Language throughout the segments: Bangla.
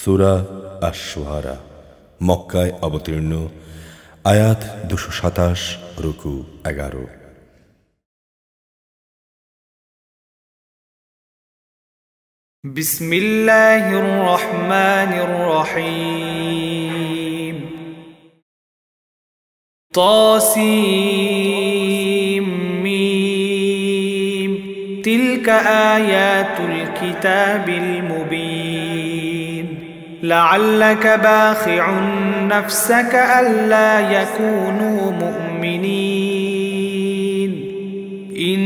সূরা আশ-শুআরা মক্কায় অবতীর্ণ, আয়াত 227, রুকু 11। বিসমিল্লাহির রহমানির রহিম। তাসিম মিম। তিলকা আয়াতুল কিতাবিল মুবিন। লাআল্লাকা বাখিউন নাফসাকা আল্লা ইয়াকুনু মুমিনিন। ইন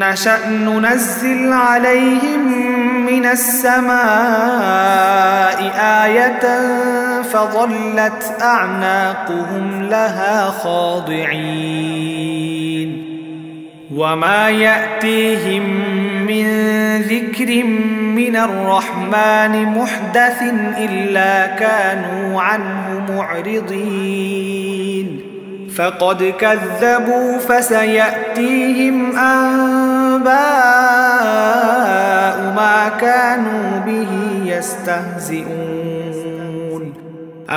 নাশা নুনাজ্জিল আলাইহিম মিনাস সামাই আয়াতান ফাযাল্লাত আ'নাকুহুম লাহা খাদি'in। وما يأتيهم من ذكر من الرحمن محدث إلا كانوا عنه معرضين فقد كذبوا فسيأتيهم أنباء ما كانوا به يستهزئون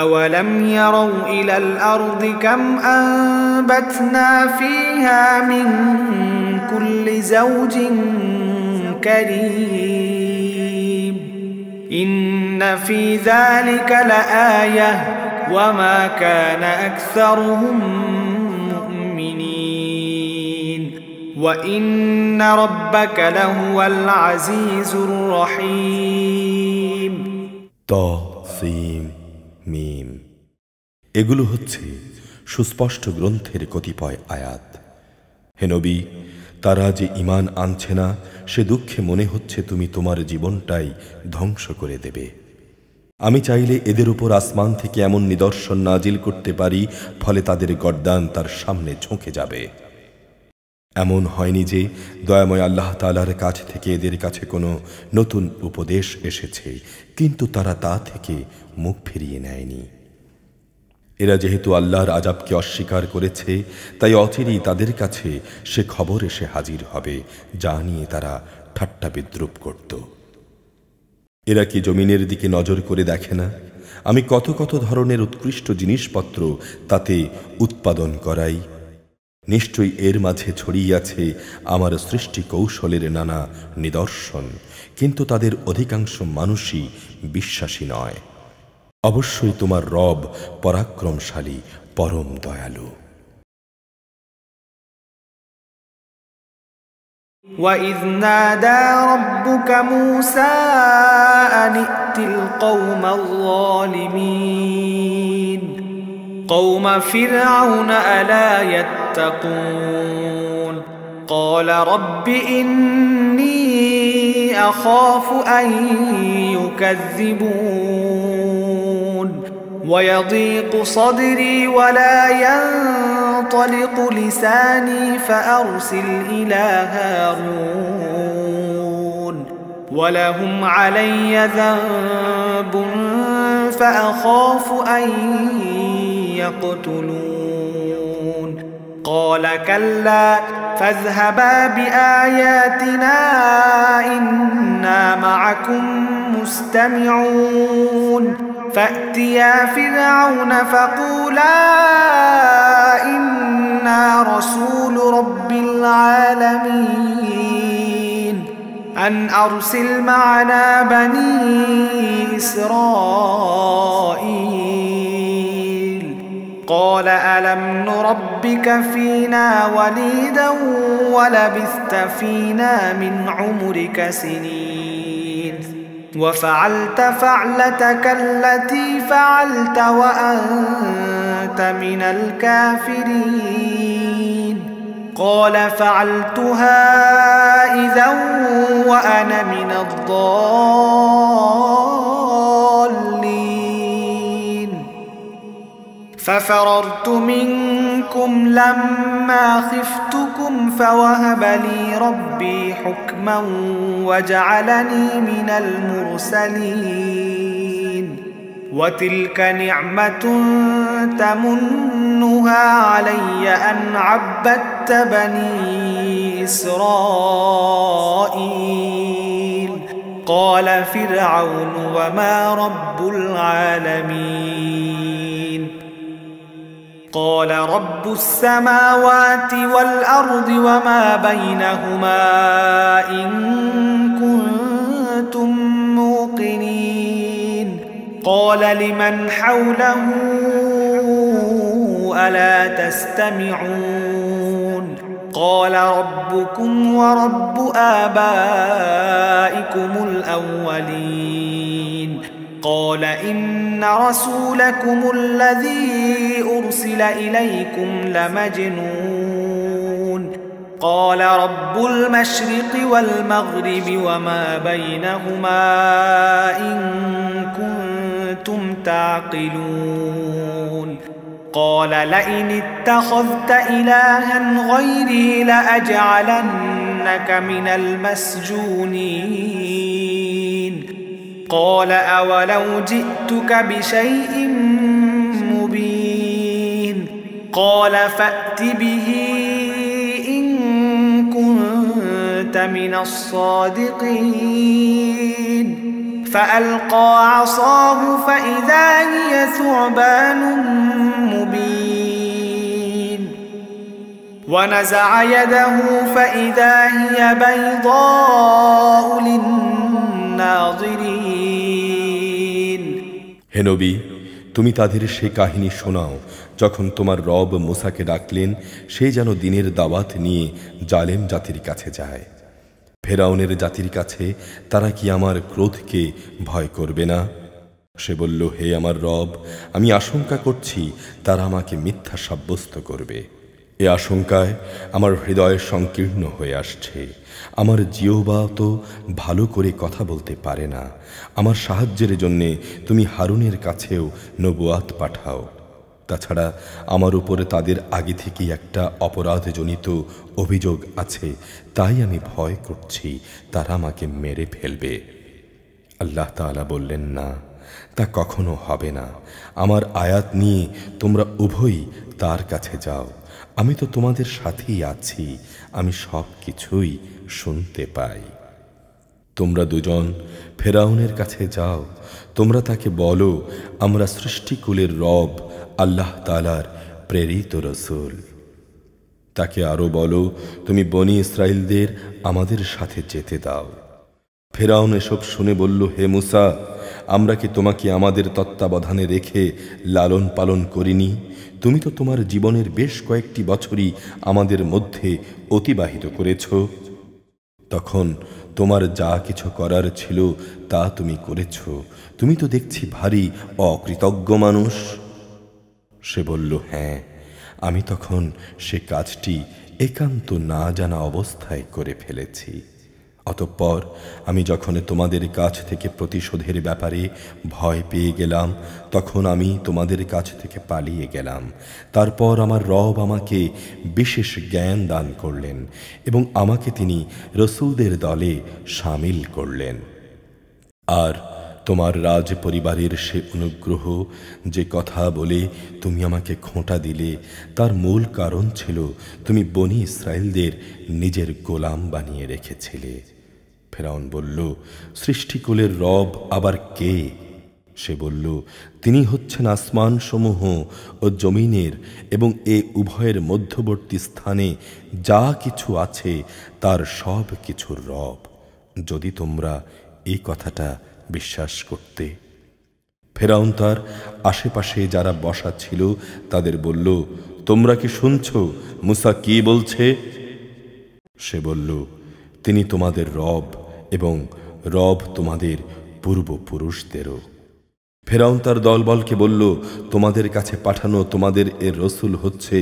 أولم يروا إلى الأرض كم أنبتنا فيها من كل زوج كريم إن في ذلك لآية وما كان أكثرهم مؤمنين وإن ربك لهو العزيز الرحيم। তাসিম মিম। এগুলো হচ্ছে সুস্পষ্ট গ্রন্থের কতিপয় আয়াত। হে নবী, তারা যে ঈমান আনছে না সে দুঃখে মনে হচ্ছে তুমি তোমার জীবনটাই ধ্বংস করে দেবে। আমি চাইলে এদের উপর আসমান থেকে এমন নিদর্শন নাজিল করতে পারি ফলে তাদের গর্দান তার সামনে ঝুঁকে যাবে। এমন হয়নি যে দয়াময় আল্লাহ তাআলার কাছ থেকে এদের কাছে কোনো নতুন উপদেশ এসেছে, কিন্তু তারা তা থেকে মুখ ফিরিয়ে নেয়নি। এরা যেহেতু আল্লাহর আযাবকে অস্বীকার করেছে, তাই অচিরেই তাদের কাছে সে খবর এসে হাজির হবে যা নিয়ে তারা ঠাট্টা বিদ্রূপ করত। এরা কি জমিনের দিকে নজর করে দেখে না? আমি কত কত ধরনের উৎকৃষ্ট জিনিসপত্র তাতে উৎপাদন করাই। নিশ্চয়ই এর মাঝে ছড়িয়ে আছে আমার সৃষ্টি কৌশলের নানা নিদর্শন, কিন্তু তাদের অধিকাংশ মানুষই বিশ্বাসী নয়। অবশ্যই তোমার রব পরাক্রমশালী, পরম দয়ালু। وَإِذْ نَادَى رَبُّكَ مُوسَىٰ أَنِ ائْتِ الْقَوْمَ الظَّالِمِينَ قَوْمَ فِرْعَوْنَ أَلَا يَتَّقُونَ قَالَ رَبِّ إِنِّي أَخَافُ أَن يُكَذِّبُونِ وَيَضِيقُ صَدْرِي وَلَا يَنطَلِقُ لِسَانِي فَأَرْسِلْ إِلَىٰ هَارُونَ وَلَهُمْ عَلَيَّ ذَنبٌ فَأَخَافُ أَن يَقْتُلُونِ قَالَ كَلَّا فَاذْهَبَا بِآيَاتِنَا إِنَّا مَعَكُمْ مُسْتَمِعُونَ فَأْتِيَا فِرْعَوْنَ فَقُولَا إِنَّا رَسُولُ رَبِّ الْعَالَمِينَ أَنْ أَرْسِلْ مَعَنَا بَنِي إِسْرَائِيلَ قَالَ أَلَمْ نُرَبِّكَ فِينَا وَلِيدًا وَلَبِثْتَ فِينَا مِنْ عُمُرِكَ سِنِينَ وَفَعَلْتَ فَعْلَتَكَ الَّتِي فَعَلْتَ وَأَنْتَ مِنَ الْكَافِرِينَ قَالَ فَعَلْتُهَا إِذًا وَأَنَا مِنَ الضَّالِّينَ فَفَرَرْتُ مِنكُمْ لَمَّا خِفْتُكُمْ فَوَهَبَ لِي رَبِّي حُكْمًا وَجَعَلَنِي مِنَ الْمُرْسَلِينَ وَتِلْكَ نِعْمَةٌ تَمُنُّهَا عَلَيَّ أَنْ عَبَّدتَّ بَنِي إِسْرَائِيلَ قال فرعون وما رب العالمين قال رب السماوات والأرض وما بينهما إن كنتم موقنين قال لمن حوله ألا تستمعون قال ربكم ورب آبائكم الأولين قال إن رسولكم الذي أرسل إليكم لمجنون قال رب المشرق والمغرب وما بينهما إن كنتم تعقلون قال لئن اتخذت إلها غيري لأجعلنك من المسجونين قال أولو جئتك بشيء مبين قال فأت به إن كنت من الصادقين فألقى عصاه فإذا هي ثعبان مبين ونزع يده فإذا هي بيضاء للناظرين হে নবী, তুমি তাদের সে কাহিনী শোনাও যখন তোমার রব মুসাকে ডাকলেন সে যেন দিনের দাওয়াত নিয়ে জালেম জাতির কাছে যায়। ফেরাউনের জাতির কাছে তারা কি আমার ক্রোধকে ভয় করবে না? সে বলল, হে আমার রব, আমি আশঙ্কা করছি তারা আমাকে মিথ্যা সাব্যস্ত করবে। এ আশঙ্কায় আমার হৃদয় সংকীর্ণ হয়ে আসছে। আমার জিহ্বা তো ভালো করে কথা বলতে পারে না। আমার সাহায্যের জন্যে তুমি হারুনের কাছেও নবুয়াত পাঠাও। তাছাড়া আমার উপরে তাদের আগে থেকেই একটা অপরাধজনিত অভিযোগ আছে, তাই আমি ভয় করছি তারা আমাকে মেরে ফেলবে। আল্লাহ তাআলা বললেন, না, তা কখনো হবে না। আমার আয়াত নিয়ে তোমরা উভয়ই তার কাছে যাও। আমি তো তোমাদের সাথেই আছি, আমি সব কিছুই শুনতে পাই। তোমরা দুজন ফেরাউনের কাছে যাও, তোমরা তাকে বলো, আমরা সৃষ্টিকুলের রব আল্লাহ তাআলার প্রেরিত রসূল। তাকে আরো বলো, তুমি বনি ইসরাইলদের আমাদের সাথে যেতে দাও। ফেরাউন এসব শুনে বলল, হে মুসা, আমরা কি তোমাকে আমাদের তত্ত্বাবধানে রেখে লালন পালন করিনি? তুমি তো তোমার জীবনের বেশ কয়েকটি বছরই আমাদের মধ্যে অতিবাহিত করেছ। তখন তোমার যা কিছু করার ছিল তা তুমি করেছ। তুমি তো দেখছি ভারী অকৃতজ্ঞ মানুষ। সে বলল, হ্যাঁ, আমি তখন সে কাজটি একান্ত না জানা অবস্থায় করে ফেলেছি। অতঃপর আমি যখন তোমাদের কাছ থেকে প্রতিশোধের ব্যাপারে ভয় পেয়ে গেলাম, তখন আমি তোমাদের কাছ থেকে পালিয়ে গেলাম। তারপর আমার রব আমাকে বিশেষ জ্ঞান দান করলেন এবং আমাকে তিনি রসূলদের দলে শামিল করলেন। আর তোমার রাজ পরিবারের সে অনুগ্রহ, যে কথা বলে তুমি আমাকে খোঁটা দিলে, তার মূল কারণ ছিল তুমি বনি ইসরাইলদের নিজের গোলাম বানিয়ে রেখেছিলে। ফেরাউন বলল, সৃষ্টিকুলের রব আবার কে? সে বলল, তিনি হচ্ছেন আসমান সমূহ ও জমিনের এবং এ উভয়ের মধ্যবর্তী স্থানে যা কিছু আছে তার সব কিছুর রব, যদি তোমরা এই কথাটা বিশ্বাস করতে। ফেরাউন তার আশেপাশে যারা বসা ছিল তাদের বলল, তোমরা কি শুনছ মুসা কি বলছে? সে বলল, তিনি তোমাদের রব এবং রব তোমাদের পূর্বপুরুষদেরও। ফেরাউন তার দলবলকে বলল, তোমাদের কাছে পাঠানো তোমাদের এর রসূল হচ্ছে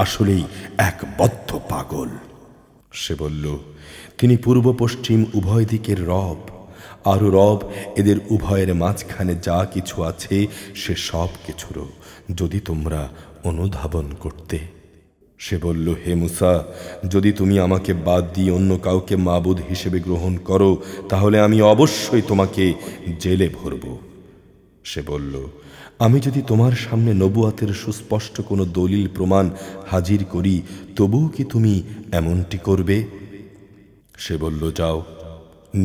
আসলেই এক বদ্ধ পাগল। সে বলল, তিনি পূর্ব পশ্চিম উভয় দিকের রব, আরও রব এদের উভয়ের মাঝখানে যা কিছু আছে সে সব কিছুরও, যদি তোমরা অনুধাবন করতে। সে বলল, হে মুসা, যদি তুমি আমাকে বাদ দিয়ে অন্য কাউকে মাবুদ হিসেবে গ্রহণ করো, তাহলে আমি অবশ্যই তোমাকে জেলে ভরব। সে বলল, আমি যদি তোমার সামনে নবুয়াতের সুস্পষ্ট কোনো দলিল প্রমাণ হাজির করি, তবুও কি তুমি এমনটি করবে? সে বলল, যাও,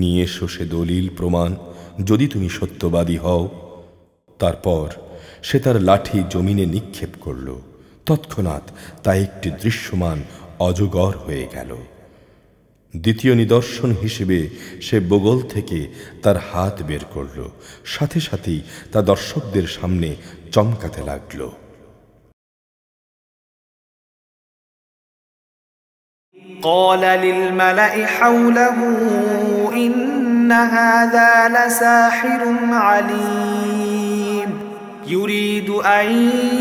নিয়ে এসো সে দলিল প্রমাণ, যদি তুমি সত্যবাদী হও। তারপর সে তার লাঠি জমিনে নিক্ষেপ করল। তৎক্ষণাৎ তা একটি দৃশ্যমান অজগর হয়ে গেল। দ্বিতীয় নিদর্শন হিসেবে সে বগল থেকে তার হাত বের করল। সাথে সাথেই তা দর্শকদের সামনে চমকাতে লাগল। قال للملأ حوله إن هذا لساحر عليم يريد أن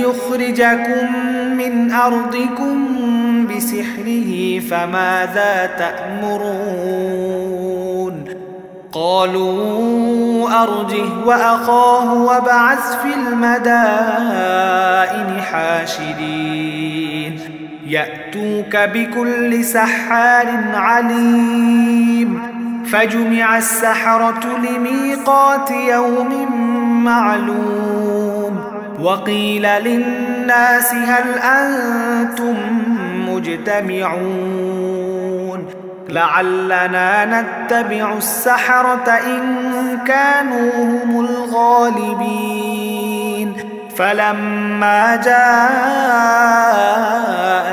يخرجكم من أرضكم بسحره فماذا تأمرون قالوا أرجه وأخاه وابعث في المدائن حاشرين يأتوك بكل سحار عليم فجمع السحرة لميقات يوم معلوم وقيل للناس هل أنتم مجتمعون لعلنا نتبع السحرة إن كانوا هم الغالبين فلما جاء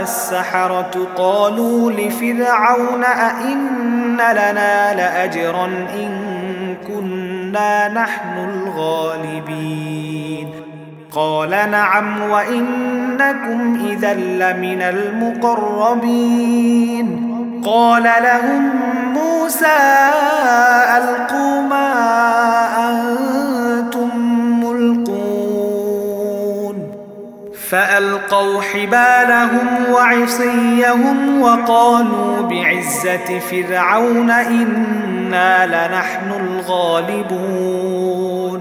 السحرة قالوا لفرعون أئن لنا لأجرا إن كنا نحن الغالبين قال نعم وإنكم إذا لمن المقربين قال لهم موسى ألقوا ما أنتم ملقون فألقوا حبالهم وعصيهم وقالوا بعزة فرعون إنا لنحن الغالبون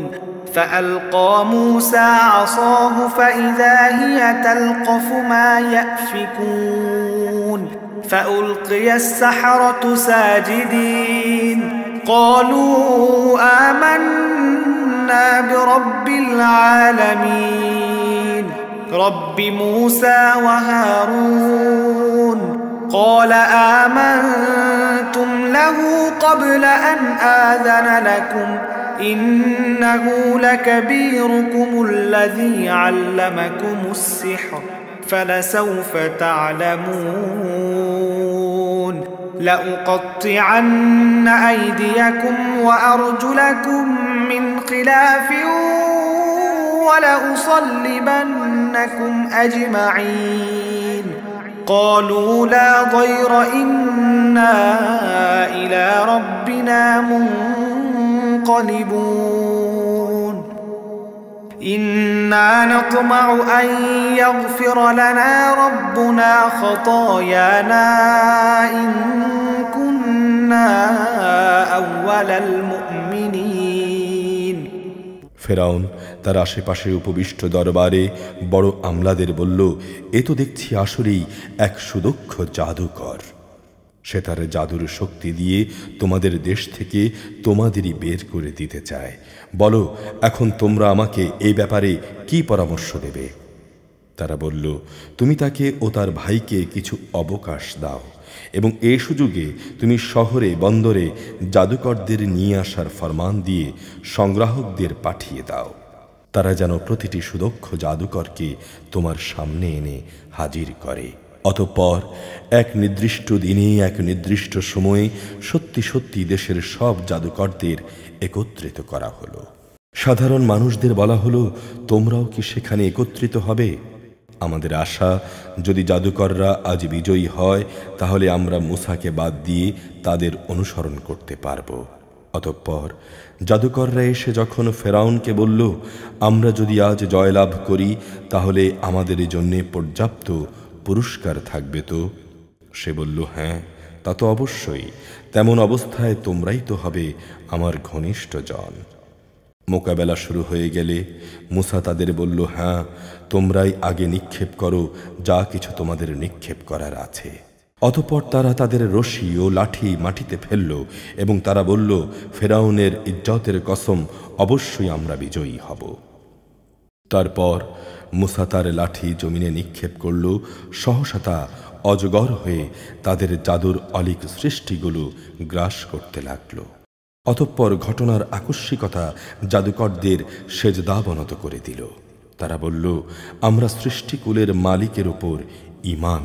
فألقى موسى عصاه فإذا هي تلقف ما يأفكون فألقي السحرة ساجدين قالوا آمنا برب العالمين رب موسى وهارون قال آمنتم له قبل أن آذن لكم إنه لكبيركم الذي علمكم السحر فلسوف تعلمون لأقطعن أيديكم وأرجلكم من خلاف ولأصلبنكم أجمعين قالوا لا ضير إنا إلى ربنا منقلبون إنا نطمع أن يغفر لنا ربنا خطايانا إن كنا أول المؤمنين ফেরাউন তার আশেপাশে উপবিষ্ট দরবারে বড় আমলাদের বলল, এ তো দেখছি আসলেই এক সুদক্ষ জাদুকর। সে তার জাদুর শক্তি দিয়ে তোমাদের দেশ থেকে তোমাদেরই বের করে দিতে চায়। বলো, এখন তোমরা আমাকে এই ব্যাপারে কি পরামর্শ দেবে? তারা বলল, তুমি তাকে ও তার ভাইকে কিছু অবকাশ দাও এবং এই সুযোগে তুমি শহরে বন্দরে জাদুকরদের নিয়ে আসার ফরমান দিয়ে সংগ্রাহকদের পাঠিয়ে দাও। তারা যেন প্রতিটি সুদক্ষ জাদুকরকে তোমার সামনে এনে হাজির করে। অতঃপর এক নির্দিষ্ট দিনে এক নির্দিষ্ট সময়ে সত্যি সত্যি দেশের সব জাদুকরদের একত্রিত করা হলো। সাধারণ মানুষদের বলা হলো, তোমরাও কি সেখানে একত্রিত হবে? আমাদের আশা, যদি জাদুকররা আজ বিজয়ী হয় তাহলে আমরা মূসাকে বাদ দিয়ে তাদের অনুসরণ করতে পারব। অতঃপর জাদুকররা এসে যখন ফেরাউনকে বলল, আমরা যদি আজ জয়লাভ করি তাহলে আমাদের জন্যে পর্যাপ্ত পুরস্কার থাকবে তো? সে বলল, হ্যাঁ, তা তো অবশ্যই। তেমন অবস্থায় তোমরাই তো হবে আমার ঘনিষ্ঠ জন। মোকাবেলা শুরু হয়ে গেলে মূসা তাদের বলল, হ্যাঁ, তোমরাই আগে নিক্ষেপ করো যা কিছু তোমাদের নিক্ষেপ করার আছে। অতঃপর তারা তাদের রশি ও লাঠি মাটিতে ফেলল এবং তারা বলল, ফেরাউনের ইজ্জতের কসম, অবশ্যই আমরা বিজয়ী হব। তারপর মূসা তার লাঠি জমিনে নিক্ষেপ করল। সহসা তা অজগর হয়ে তাদের জাদুর অলিক সৃষ্টিগুলো গ্রাস করতে লাগলো। অতঃপর ঘটনার আকস্মিকতা জাদুকরদের সেজদাবনত করে দিল। তারা বলল, আমরা সৃষ্টিকুলের মালিকের উপর ঈমান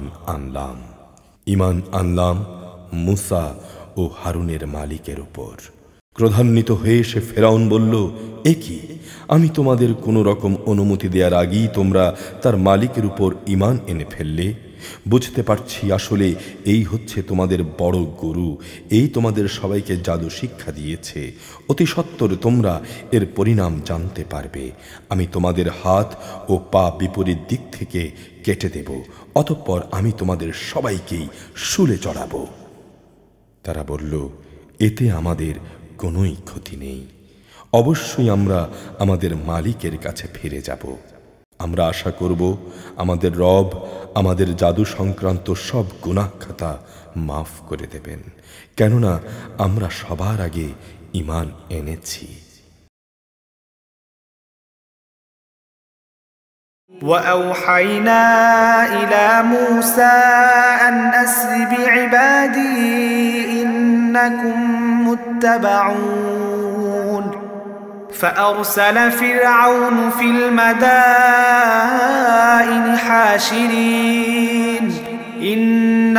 আনলাম মুসা ও হারুনের মালিকের উপর। ক্রোধান্বিত হয়ে সে ফেরাউন বলল, এ কি, আমি তোমাদের কোনো রকম অনুমতি দেওয়ার আগেই তোমরা তার মালিকের উপর ঈমান এনে ফেললে? বুঝতে পারছি আসলে এই হচ্ছে তোমাদের বড় গুরু, এই তোমাদের সবাইকে জাদু শিক্ষা দিয়েছে। অতি সত্বর তোমরা এর পরিণাম জানতে পারবে। আমি তোমাদের হাত ও পা বিপরীত দিক থেকে কেটে দেব, অতঃপর আমি তোমাদের সবাইকেই শুলে চড়াবো। তারা বলল, এতে আমাদের কোনোই ক্ষতি নেই, অবশ্যই আমরা আমাদের মালিকের কাছে ফিরে যাব। আমরা আশা করব আমাদের রব আমাদের জাদু সংক্রান্ত সব গুনাহ খাতা মাফ করে দেবেন, কেননা আমরা সবার আগে ঈমান এনেছি। وأوحينا إلى موسى أن أسر بعبادي إنكم متبعون فأرسل فرعون في المدائن حاشرين إن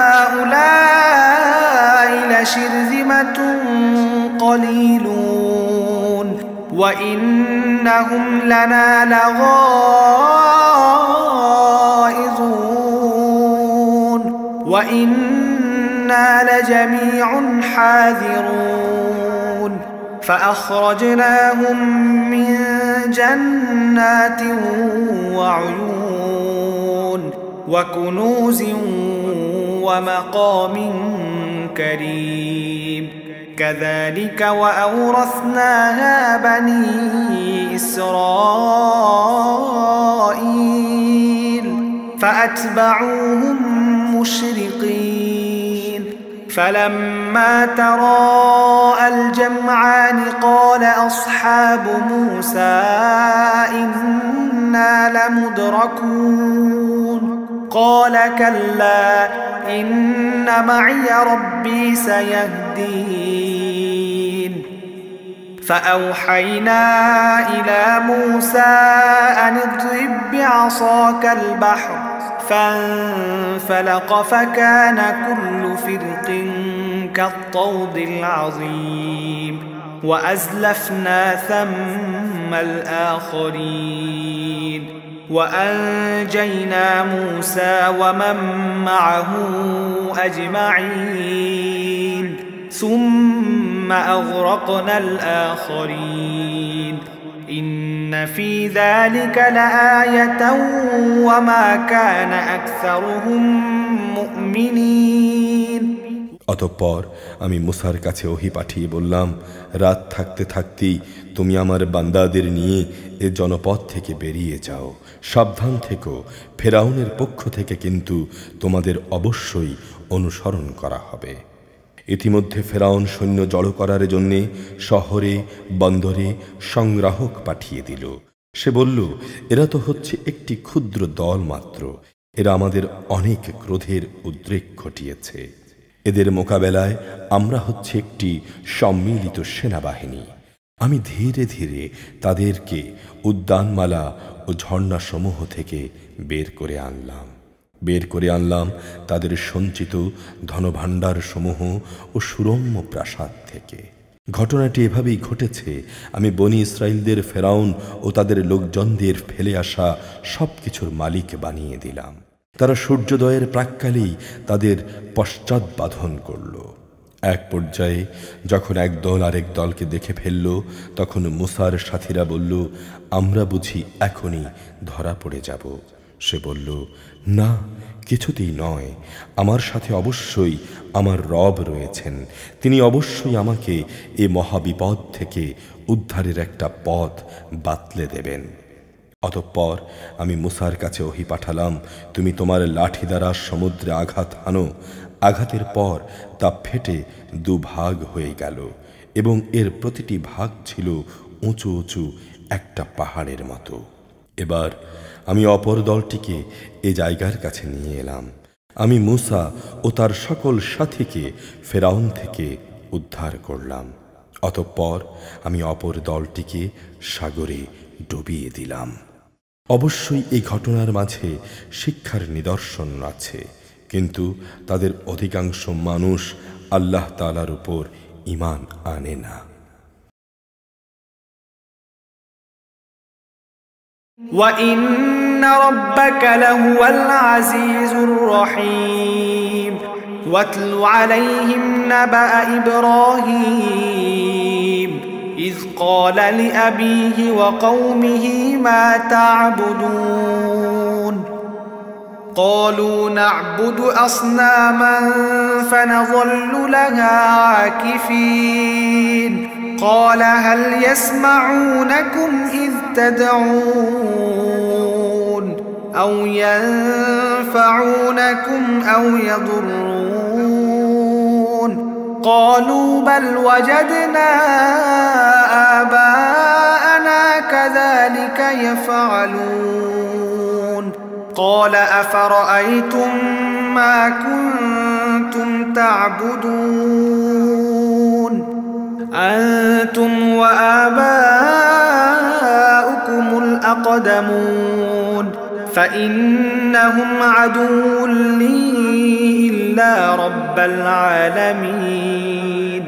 هؤلاء لشرذمة قليلون وإنهم لنا لغائظون وإنا لجميع حاذرون فأخرجناهم من جنات وعيون وكنوز ومقام كريم كذلك وأورثناها بني إسرائيل فأتبعوهم مشرقين فلما تراءى الجمعان قال أصحاب موسى إنا لمدركون قال كلا إن معي ربي سيهدين فأوحينا إلى موسى أن اضرب بعصاك البحر فانفلق فكان كل فرق كالطود العظيم وأزلفنا ثم الآخرين وأنجينا موسى ومن معه أجمعين ثم أغرقنا الآخرين إن في ذلك لآية وما كان أكثرهم مؤمنين অতঃপর আমি মুসার কাছে ওহী পাঠিয়ে বললাম, রাত থাকতে থাকতেই তুমি আমার বান্দাদের নিয়ে এ জনপদ থেকে বেরিয়ে যাও। সাবধান থেকো, ফেরাউনের পক্ষ থেকে কিন্তু তোমাদের অবশ্যই অনুসরণ করা হবে। ইতিমধ্যে ফেরাউন সৈন্য জড়ো করার জন্যে শহরে বন্দরে সংগ্রাহক পাঠিয়ে দিল। সে বলল, এরা তো হচ্ছে একটি ক্ষুদ্র দল মাত্র, এরা আমাদের অনেক ক্রোধের উদ্রেক ঘটিয়েছে। এদের মোকাবেলায় আমরা হচ্ছে একটি সম্মিলিত সেনাবাহিনী। আমি ধীরে ধীরে তাদেরকে উদ্যানমালা ও ঝর্ণাসমূহ থেকে বের করে আনলাম তাদের সঞ্চিত ধনভাণ্ডার সমূহ ও সুরম্য প্রাসাদ থেকে। ঘটনাটি এভাবেই ঘটেছে। আমি বনি ইসরাইলদের ফেরাউন ও তাদের লোকজনদের ফেলে আসা সবকিছুর মালিক বানিয়ে দিলাম। তারা সূর্যোদয়ের প্রাক্কালেই তাদের পশ্চাৎবাধন করল। এক পর্যায়ে যখন এক দল আরেক দলকে দেখে ফেলল, তখন মুসার সাথীরা বলল, আমরা বুঝি এখনই ধরা পড়ে যাব। সে বলল, না, কিছুতেই নয়, আমার সাথে অবশ্যই আমার রব রয়েছেন, তিনি অবশ্যই আমাকে এ মহাবিপদ থেকে উদ্ধারের একটা পথ বাতলে দেবেন। অতঃপর আমি মুসার কাছে ওহী পাঠালাম, তুমি তোমার লাঠি দ্বারা সমুদ্রে আঘাত হানো। আঘাতের পর তা ফেটে দুভাগ হয়ে গেল এবং এর প্রতিটি ভাগ ছিল উঁচু উঁচু একটা পাহাড়ের মতো। এবার আমি অপর দলটিকে এ জায়গার কাছে নিয়ে এলাম। আমি মুসা ও তার সকল সাথীকে ফেরাউন থেকে উদ্ধার করলাম। অতঃপর আমি অপর দলটিকে সাগরে ডুবিয়ে দিলাম। অবশ্যই এই ঘটনার মাঝে শিক্ষার নিদর্শন আছে, কিন্তু তাদের অধিকাংশ মানুষ আল্লাহ তাআলার উপর ঈমান আনে না। وَإِنَّ رَبَّكَ لَهُوَ الْعَزِيزُ الرَّحِيمُ وَاتْلُ عَلَيْهِمْ نَبَأَ إِبْرَاهِيمَ إِذْ قَالَ لِأَبِيهِ وَقَوْمِهِ مَا تَعْبُدُونَ قَالُوا نَعْبُدُ أَصْنَامًا فَنَظَلُّ لَهَا عَاكِفِينَ قَالَ هَلْ يَسْمَعُونَكُمْ إِذْ تَدْعُونَ أَوْ يَنفَعُونَكُمْ أَوْ يَضُرُّونَ قَالُوا بَلْ وَجَدْنَا آبَاءَنَا كَذَلِكَ يَفْعَلُونَ قَالَ أَفَرَأَيْتُمْ مَا كُنتُمْ تَعْبُدُونَ أَنْتُمْ وَآبَاؤُكُمُ الْأَقْدَمُونَ فَإِنَّهُمْ عَدُوٌّ لِّي إِلَّا رَبَّ الْعَالَمِينَ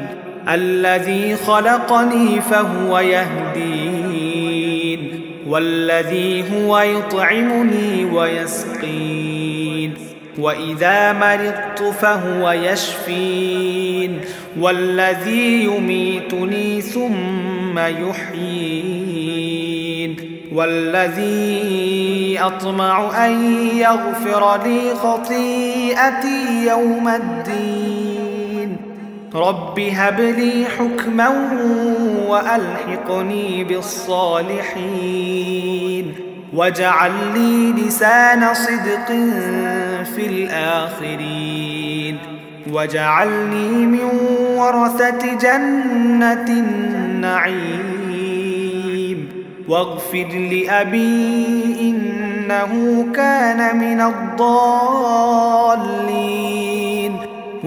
الَّذِي خَلَقَنِي فَهُوَ يَهْدِينِ وَالَّذِي هُوَ يُطْعِمُنِي وَيَسْقِينِ وَإِذَا مَرِضْتُ فَهُوَ يَشْفِينِ وَالَّذِي يُمِيتُنِي ثُمَّ يُحْيِينِ وَالَّذِي أَطْمَعُ أَن يَغْفِرَ لِي خَطِيئَتِي يَوْمَ الدِّينِ رَبِّ هَبْ لِي حُكْمًا وَأَلْحِقْنِي بِالصَّالِحِينَ وَاجْعَل لِّي لِسَانَ صِدْقٍ فِي الْآخِرِينَ وَاجْعَلْنِي مِنْ وَرَثَةِ جَنَّةِ النَّعِيمِ وَاغْفِرْ لِأَبِي إِنَّهُ كَانَ مِنَ الضَّالِّينَ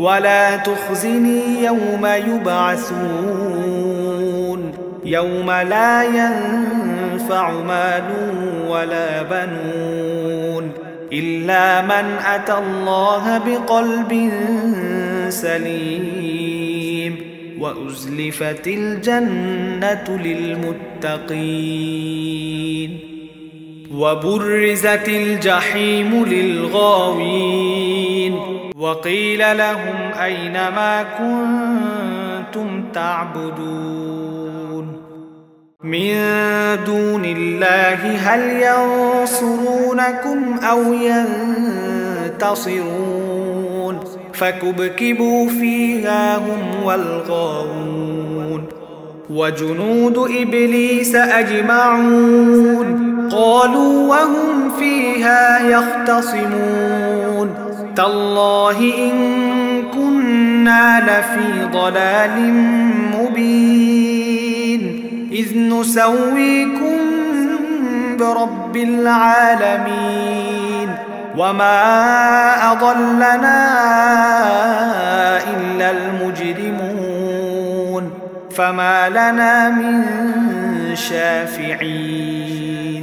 وَلَا تُخْزِنِي يَوْمَ يُبْعَثُونَ يَوْمَ لَا يَنفَعُ مَالٌ وَلَا بَنُونَ إِلَّا مَنْ أَتَى اللَّهَ بِقَلْبٍ سَلِيمٍ وَأُزْلِفَتِ الْجَنَّةُ لِلْمُتَّقِينَ وَبُرِّزَتِ الْجَحِيمُ لِلْغَاوِينَ وَقِيلَ لَهُمْ أَيْنَ مَا كُنتُمْ تَعْبُدُونَ مِن دُونِ اللَّهِ هَلْ يَنصُرُونَكُمْ أَوْ يَنتَصِرُونَ فَكُبْكِبُوا فِيهَا هُمْ وَالْغَاوُونَ وَجُنُودُ إِبْلِيسَ أَجْمَعُونَ قَالُوا وَهُمْ فِيهَا يَخْتَصِمُونَ تَاللَّهِ إِن كُنَّا لَفِي ضَلَالٍ مُّبِينٍ إِذْ نُسَوِّيكُم بِرَبِّ الْعَالَمِينَ وَمَا أَضَلَّنَا إِلَّا الْمُجْرِمُونَ فَمَا لَنَا مِن شَافِعِينَ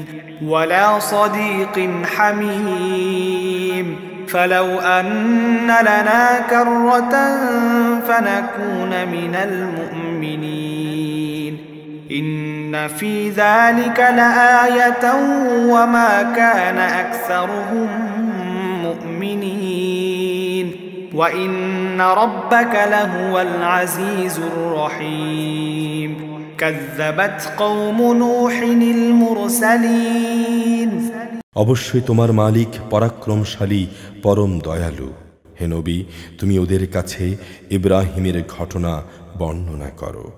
وَلَا صَدِيقٍ حَمِيمٍ فَلَوْ أَنَّ لَنَا كَرَّةً فَنَكُونَ مِنَ الْمُؤْمِنِينَ إِنَّ فِي ذَلِكَ لَآيَةً وَمَا كَانَ أَكْثَرُهُم مُؤْمِنِينَ وَإِنَّ رَبَّكَ لَهُوَ الْعَزِيزُ الرَّحِيمُ كَذَّبَتْ قَوْمُ نُوحٍ الْمُرْسَلِينَ অবশ্যই তোমার মালিক পরাক্রমশালী, পরম দয়ালু। হে নবী, তুমি ওদের কাছে ইব্রাহিমের ঘটনা বর্ণনা করো।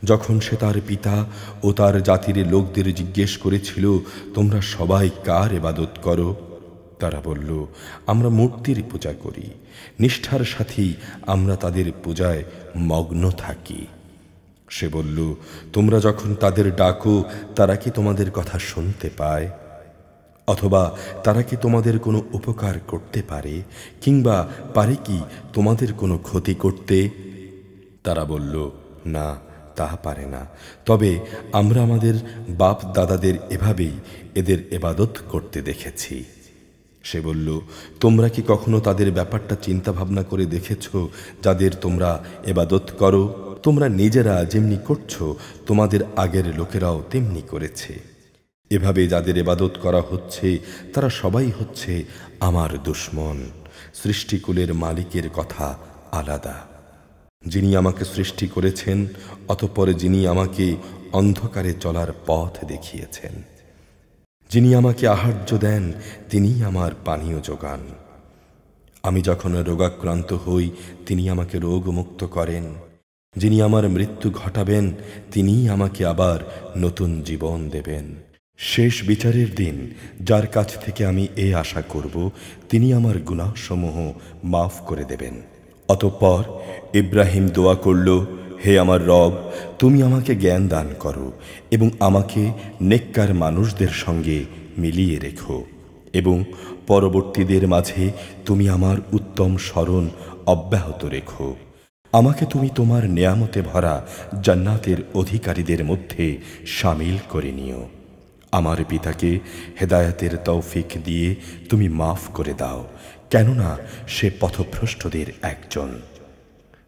যখন সে তার পিতা ও তার জাতির লোকদের জিজ্ঞেস করেছিল, তোমরা সবাই কার ইবাদত করো? তারা বলল, আমরা মূর্তির পূজা করি। নিষ্ঠার সাথেই আমরা তাদের পূজায় মগ্ন থাকি। সে বলল, তোমরা যখন তাদের ডাকো, তারা কি তোমাদের কথা শুনতে পায়? অথবা তারা কি তোমাদের কোনো উপকার করতে পারে, কিংবা পারে কি তোমাদের কোনো ক্ষতি করতে? তারা বলল, না, তা পারে না, তবে আমরা আমাদের বাপ দাদাদের এভাবেই এদের ইবাদত করতে দেখেছি। সে বলল, তোমরা কি কখনো তাদের ব্যাপারটা চিন্তা ভাবনা করে দেখেছ যাদের তোমরা ইবাদত করো? তোমরা নিজেরা যেমনি করছো তোমাদের আগের লোকেরাও তেমনি করেছে। এভাবে যাদের ইবাদত করা হচ্ছে তারা সবাই হচ্ছে আমার দুশমন। সৃষ্টিকুলের মালিকের কথা আলাদা। যিনি আমাকে সৃষ্টি করেছেন, অতঃপর যিনি আমাকে অন্ধকারে চলার পথ দেখিয়েছেন, যিনি আমাকে আহার্য দেন, তিনিই আমার পানীয় যোগান। আমি যখন রোগাক্রান্ত হই তিনি আমাকে রোগমুক্ত করেন। যিনি আমার মৃত্যু ঘটাবেন তিনিই আমাকে আবার নতুন জীবন দেবেন। শেষ বিচারের দিন যার কাছ থেকে আমি এ আশা করব, তিনি আমার গুনাহসমূহ মাফ করে দেবেন। অতঃপর ইব্রাহিম দোয়া করল, হে আমার রব, তুমি আমাকে জ্ঞান দান করো এবং আমাকে নেককার মানুষদের সঙ্গে মিলিয়ে রেখো, এবং পরবর্তীদের মাঝে তুমি আমার উত্তম স্মরণ অব্যাহত রেখো। আমাকে তুমি তোমার নেয়ামতে ভরা জান্নাতের অধিকারীদের মধ্যে শামিল করে নিও। আমার পিতাকে হেদায়েতের তৌফিক দিয়ে তুমি মাফ করে দাও, কেননা সে পথভ্রষ্টদের একজন।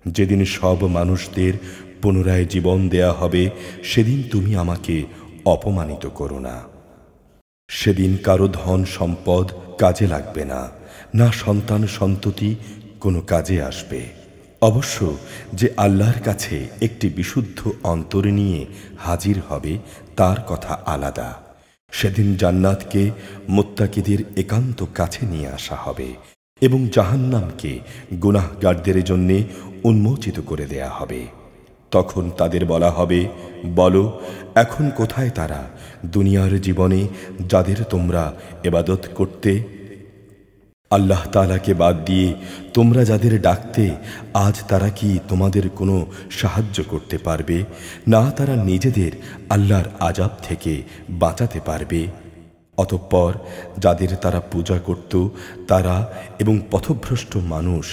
যেদিন সব মানুষদের পুনরায় জীবন দেয়া হবে, সেদিন তুমি আমাকে অপমানিত করো না। সেদিন কারো ধন সম্পদ কাজে লাগবে না, না সন্তান সন্ততি কোনো কাজে আসবে। অবশ্য যে আল্লাহর কাছে একটি বিশুদ্ধ অন্তর নিয়ে হাজির হবে তার কথা আলাদা। সেদিন জান্নাতকে মুত্তাকিদের একান্ত কাছে নিয়ে আসা হবে এবং জাহান্নামকে গুনাহগারদের জন্যে উন্মোচিত করে দেয়া হবে। তখন তাদের বলা হবে, বলো, এখন কোথায় তারা দুনিয়ার জীবনে যাদের তোমরা ইবাদত করতে? আল্লাহ তাআলাকে বাদ দিয়ে তোমরা যাদের ডাকতে, আজ তারা কি তোমাদের কোনো সাহায্য করতে পারবে? না তারা নিজেদের আল্লাহর আযাব থেকে বাঁচাতে পারবে। অতঃপর যাদের তারা পূজা করত তারা এবং পথভ্রষ্ট মানুষ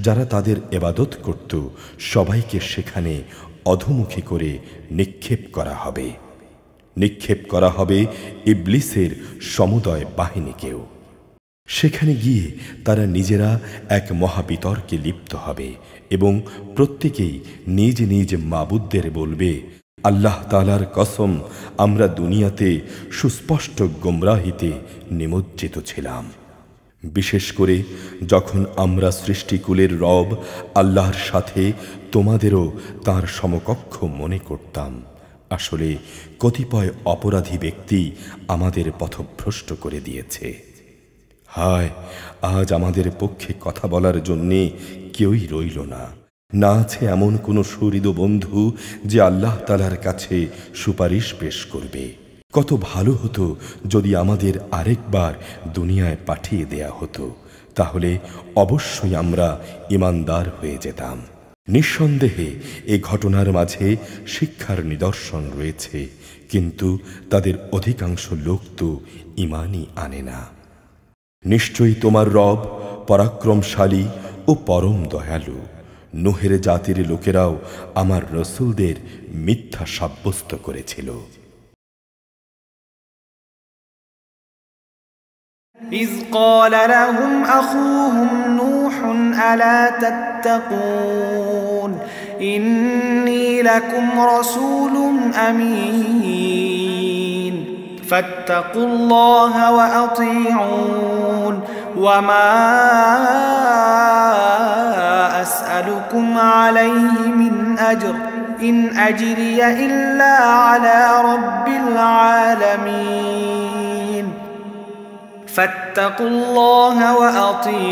যারা তাদের ইবাদত করত, সবাইকে সেখানে অধোমুখী করে নিক্ষেপ করা হবে। নিক্ষেপ করা হবে ইবলিসের সমুদয় বাহিনীকেও। সেখানে গিয়ে তারা নিজেরা এক মহাবিতর্কে লিপ্ত হবে এবং প্রত্যেকেই নিজ নিজ মাবুদদের বলবে, আল্লাহ তাআলার কসম, আমরা দুনিয়াতে সুস্পষ্ট গোমরাহিতে নিমজ্জিত ছিলাম। বিশেষ করে যখন আমরা সৃষ্টিকুলের রব আল্লাহর সাথে তোমাদেরও তার সমকক্ষ মনে করতাম। আসলে কতিপয় অপরাধী ব্যক্তি আমাদের পথভ্রষ্ট করে দিয়েছে। হায়, আজ আমাদের পক্ষে কথা বলার জন্যে কেউই রইল না, না আছে এমন কোনো সুহৃদ বন্ধু যে আল্লাহ তাআলার কাছে সুপারিশ পেশ করবে। কত ভালো হতো যদি আমাদের আরেকবার দুনিয়ায় পাঠিয়ে দেয়া হতো, তাহলে অবশ্যই আমরা ঈমানদার হয়ে যেতাম। নিঃসন্দেহে এ ঘটনার মাঝে শিক্ষার নিদর্শন রয়েছে, কিন্তু তাদের অধিকাংশ লোক তো ঈমানই আনে না। নিশ্চয়ই তোমার রব পরাক্রমশালী ও পরম দয়ালু। নূহের জাতির লোকেরাও আমার রসূলদের মিথ্যা সাব্যস্ত করেছিল। إذ قال لهم أخوهم نوح ألا تتقون إني لكم رسول أمين فاتقوا الله وأطيعون وما أسألكم عليه من أجر إن أجري إلا على رب العالمين فاتقوا الله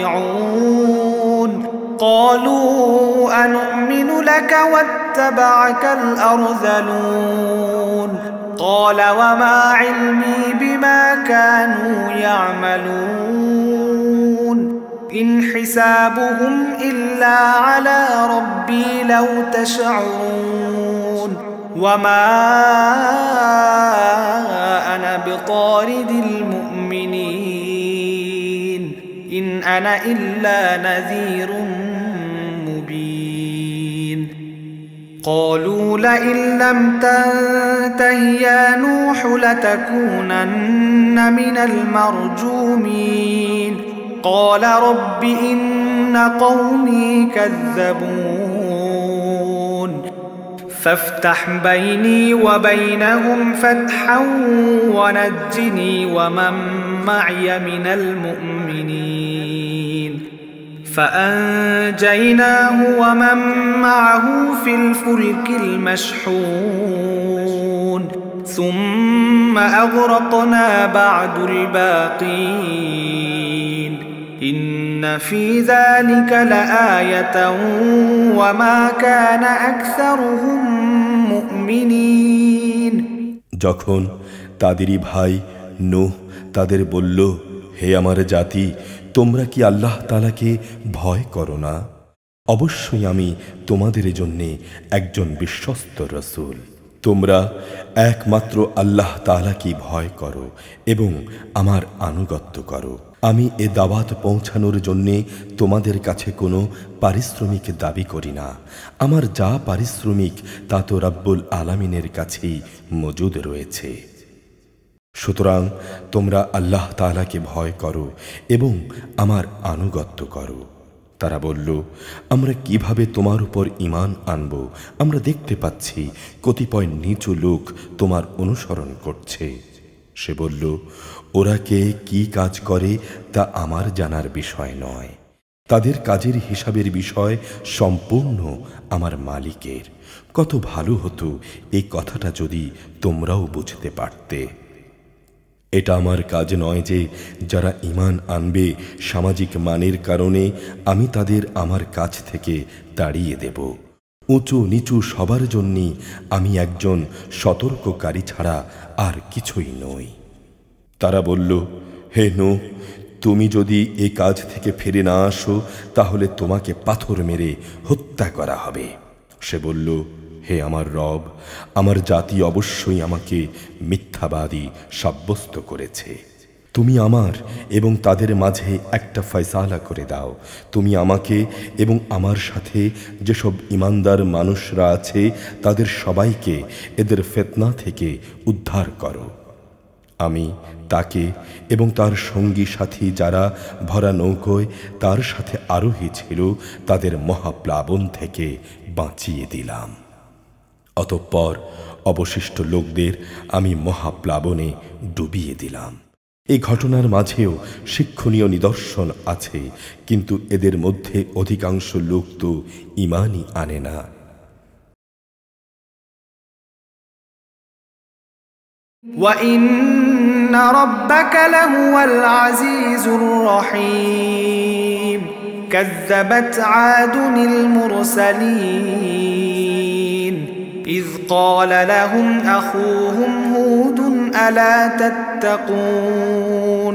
وأطيعون قالوا أنؤمن لك واتبعك الأرذلون قال وما علمي بما كانوا يعملون إن حسابهم إلا على ربي لو تشعرون وما أنا بطارد المؤمنين إن أنا إلا نذير مبين قالوا لئن لم تنته يا نوح لتكونن من المرجومين قال رب إن قومي كذبون فافتح بيني وبينهم فتحا ونجني ومن معي من المؤمنين فأنجيناه ومن معه في الفلك المشحون ثم أغرقنا بعد الباقين إن في ذلك لآية وما كان أكثرهم مؤمنين যখন তাদেরই ভাই নূহ তাদের বলল, হে আমার জাতি, তোমরা কি আল্লাহ তাআলাকে ভয় করো না? অবশ্যই আমি তোমাদের জন্য একজন বিশ্বস্ত রাসূল। তোমরা একমাত্র আল্লাহ তাআলাকে ভয় করো এবং আমার আনুগত্য করো। আমি এ দাওয়াত পৌঁছানোর জন্যে তোমাদের কাছে কোনো পারিশ্রমিক দাবি করি না। আমার যা পারিশ্রমিক তা তো রব্বুল আলামিনের কাছেই মজুদ রয়েছে। সুতরাং তোমরা আল্লাহ তাআলাকে ভয় করো এবং আমার আনুগত্য করো। তারা বলল, আমরা কিভাবে তোমার উপর ঈমান আনব? আমরা দেখতে পাচ্ছি কতিপয় নিচু লোক তোমার অনুসরণ করছে। সে বলল, ওরা কে কি কাজ করে তা আমার জানার বিষয় নয়। তাদের কাজের হিসাবের বিষয় সম্পূর্ণ আমার মালিকের। কত ভালো হতো এই কথাটা যদি তোমরাও বুঝতে পারতে। এটা আমার কাজ নয় যে যারা ঈমান আনবে সামাজিক মানের কারণে আমি তাদের আমার কাছ থেকে তাড়িয়ে দেব। উঁচু নিচু সবার জন্যই আমি একজন সতর্ককারী ছাড়া আর কিছুই নই। তারা বলল, হে নূহ, তুমি যদি এই কাজ থেকে ফিরে না আসো তাহলে তোমাকে পাথর মেরে হত্যা করা হবে। সে বলল, হে আমার রব, আমার জাতি অবশ্যই আমাকে মিথ্যাবাদী সাব্যস্ত করেছে। তুমি আমার এবং তাদের মাঝে একটা ফয়সালা করে দাও। তুমি আমাকে এবং আমার সাথে যেসব ঈমানদার মানুষরা আছে তাদের সবাইকে এদের ফিতনা থেকে উদ্ধার করো। আমি তাকে এবং তার সঙ্গী সাথী যারা ভরা নৌকোয় তার সাথে আরোহী ছিল তাদের মহাপ্লাবন থেকে বাঁচিয়ে দিলাম। অতঃপর অবশিষ্ট লোকদের আমি মহাপ্লাবনে ডুবিয়ে দিলাম। এই ঘটনার মাঝেও শিক্ষণীয় নিদর্শন আছে, কিন্তু এদের মধ্যে অধিকাংশ লোক তো ঈমানই আনে না। وَإِنَّ رَبَّكَ لَهُوَ الْعَزِيزُ الرَّحِيمُ كَذَّبَتْ عَادٌ الْمُرْسَلِينَ إِذْ قَالَ لَهُمْ أَخُوهُمْ هُودٌ أَلَا تَتَّقُونَ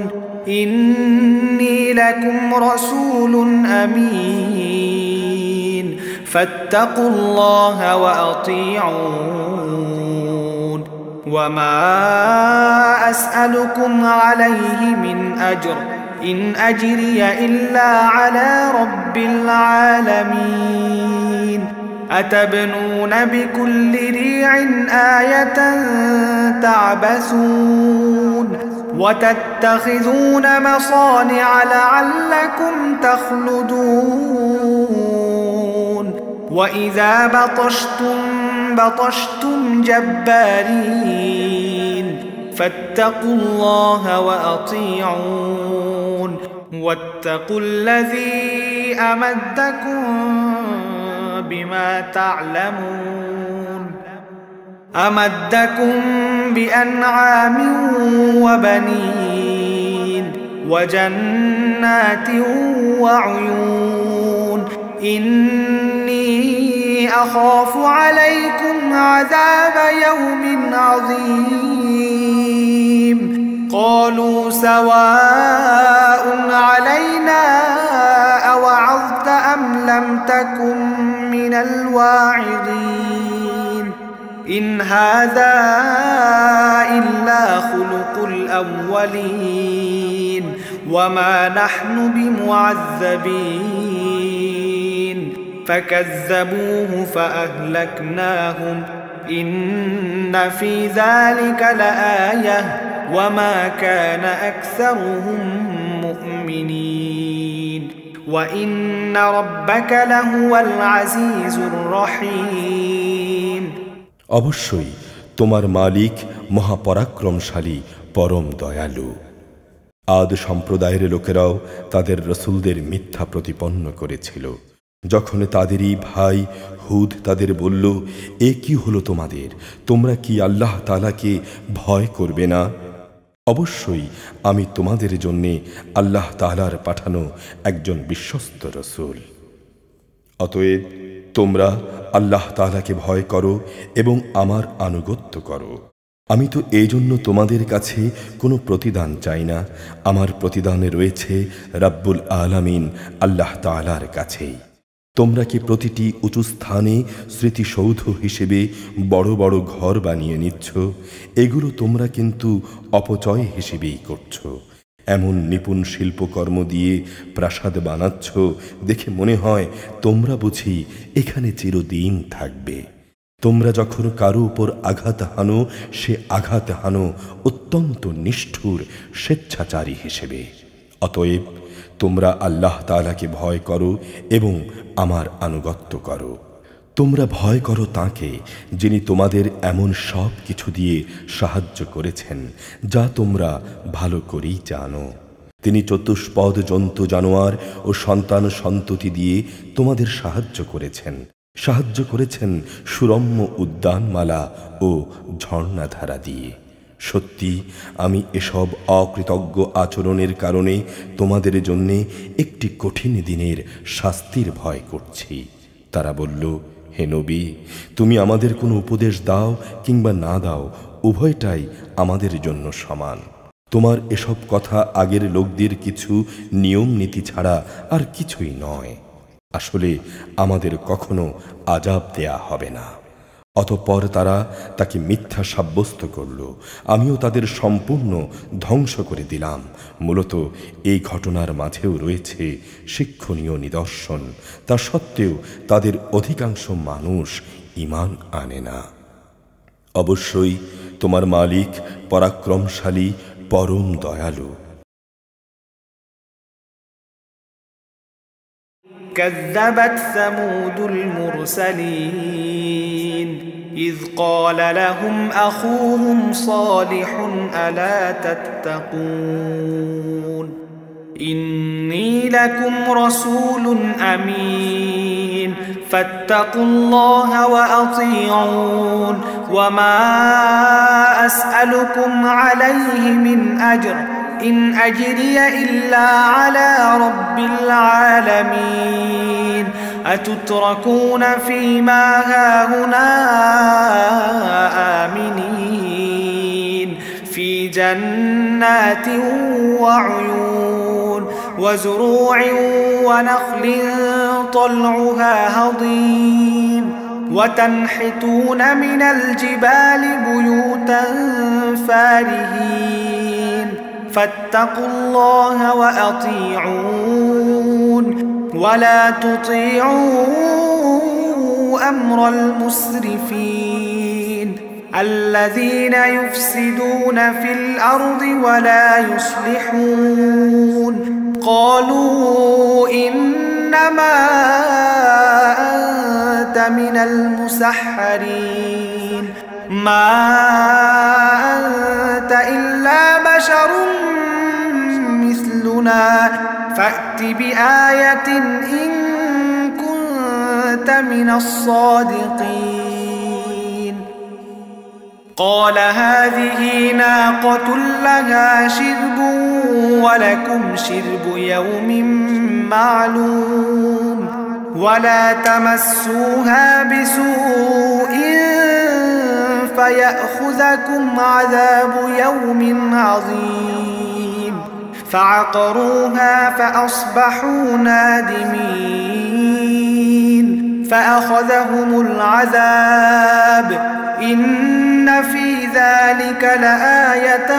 إِنِّي لَكُمْ رَسُولٌ أَمِينٌ فَاتَّقُوا اللَّهَ وَأَطِيعُونِ وَمَا أَسْأَلُكُمْ عَلَيْهِ مِنْ أَجْرٍ إِنْ أَجْرِيَ إِلَّا عَلَى رَبِّ الْعَالَمِينَ أَتَبْنُونَ بِكُلِّ رِيعٍ آيَةً تَعْبَثُونَ وَتَتَّخِذُونَ مَصَانِعَ لَعَلَّكُمْ تَخْلُدُونَ وَإِذَا بطشتم جبارين فاتقوا الله وأطيعون واتقوا الذي أمدكم بما تعلمون أمدكم بأنعام وبنين وجنات وعيون إني أخاف عليكم عذاب يوم عظيم قالوا سواء علينا أوعظت أم لم تكن من الواعظين إن هذا إلا خلق الأولين وما نحن بمعذبين فكذبوه فأهلكناهم إن في ذلك لآية وما كان أكثرهم مؤمنين وإن ربك لهو العزيز الرحيم অবশ্যই তোমার মালিক মহাপরাক্রমশালী পরম দয়ালু। আদ সম্প্রদায়ের লোকেরাও তাদের রসুলদের মিথ্যা প্রতিপন্ন করেছিল। যখন তাদেরই ভাই হুদ তাদের বলল, এ কি হলো তোমাদের? তোমরা কি আল্লাহ তাআলাকে ভয় করবে না? অবশ্যই আমি তোমাদের জন্যে আল্লাহ তাআলার পাঠানো একজন বিশ্বস্ত রসুল। অতএব তোমরা আল্লাহ তাআলাকে ভয় করো এবং আমার আনুগত্য করো। আমি তো এই জন্য তোমাদের কাছে কোনো প্রতিদান চাই না। আমার প্রতিদানে রয়েছে রাব্বুল আলামিন আল্লাহ তাআলার কাছেই। তোমরা কি প্রতিটি উঁচু স্থানে স্মৃতিসৌধ হিসেবে বড় বড় ঘর বানিয়ে নিচ্ছ? এগুলো তোমরা কিন্তু অপচয় হিসেবেই করছো। এমন নিপুণ শিল্পকর্ম দিয়ে প্রাসাদ বানাচ্ছ, দেখে মনে হয় তোমরা বুঝি এখানে চিরদিন থাকবে। তোমরা যখন কারো উপর আঘাত হানো, সে আঘাত হানো অত্যন্ত নিষ্ঠুর স্বেচ্ছাচারী হিসেবে। অতএব তোমরা আল্লাহ তাআলাকে ভয় করো এবং আমার আনুগত্য করো। তোমরা ভয় করো তাঁকে, যিনি তোমাদের এমন সব কিছু দিয়ে সাহায্য করেছেন যা তোমরা ভালো করেই জানো। তিনি চতুষ্পদ জন্তু জানোয়ার ও সন্তান সন্ততি দিয়ে তোমাদের সাহায্য করেছেন সুরম্য উদ্যানমালা ও ঝর্ণাধারা দিয়ে। সত্যি আমি এসব অকৃতজ্ঞ আচরণের কারণে তোমাদের জন্যে একটি কঠিন দিনের শাস্তির ভয় করছি। তারা বলল, হে নবী, তুমি আমাদের কোনো উপদেশ দাও কিংবা না দাও, উভয়টাই আমাদের জন্য সমান। তোমার এসব কথা আগের লোকদের কিছু নিয়ম নীতি ছাড়া আর কিছুই নয়। আসলে আমাদের কখনো আযাব দেয়া হবে না। অতঃপর তারা তাকে মিথ্যা সাব্যস্ত করল। আমিও তাদের সম্পূর্ণ ধ্বংস করে দিলাম। মূলত এই ঘটনার মাঝেও রয়েছে শিক্ষণীয় নিদর্শন। তা সত্ত্বেও তাদের অধিকাংশ মানুষ ঈমান আনে না। অবশ্যই তোমার মালিক পরাক্রমশালী পরম দয়ালু। كذبت ثمود المرسلين إذ قال لهم أخوهم صالح ألا تتقون إني لكم رسول أمين فاتقوا الله وأطيعون وما أسألكم عليه من أجر إن أجري إلا على رب العالمين أتتركون فيما هاهنا آمنين في جنات وعيون وزروع ونخل طلعها هضيم وتنحتون من الجبال بيوتا فارهين فاتقوا الله وأطيعون ولا تطيعوا أمر المسرفين الذين يفسدون في الأرض ولا يصلحون قالوا إنما أنت من المسحرين ما أنت إلا بشر مثلنا فأت بآية إن كنت من الصادقين قال هذه ناقة لها شرب ولكم شرب يوم معلوم ولا تمسوها بسوء فيأخذكم عذاب يوم عظيم فعقروها فأصبحوا نادمين فأخذهم العذاب إن في ذلك لآية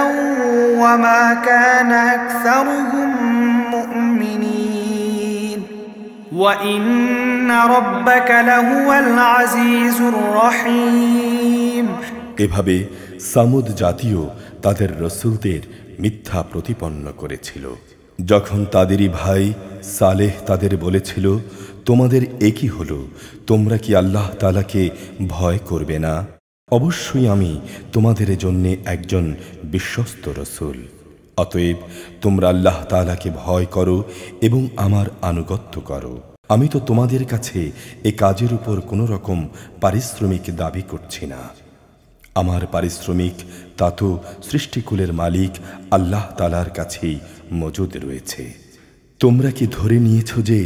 وما كان أكثرهم مؤمنين وإن ربك لهو العزيز الرحيم। এভাবে সামুদ জাতীয় তাদের রসূলদের মিথ্যা প্রতিপন্ন করেছিল। যখন তাদেরই ভাই সালেহ তাদের বলেছিল, তোমাদের একই হলো, তোমরা কি আল্লাহ তাআলাকে ভয় করবে না? অবশ্যই আমি তোমাদের জন্য একজন বিশ্বস্ত রসূল। অতএব তোমরা আল্লাহ তাআলাকে ভয় করো এবং আমার আনুগত্য করো। আমি তো তোমাদের কাছে এ কাজের উপর কোনো রকম পারিশ্রমিক দাবি করছি না। আমার পারিশ্রমিক তা তো সৃষ্টিকুলের মালিক আল্লাহ তাআলার কাছেই মজুদ রয়েছে। তোমরা কি ধরে নিয়েছ যে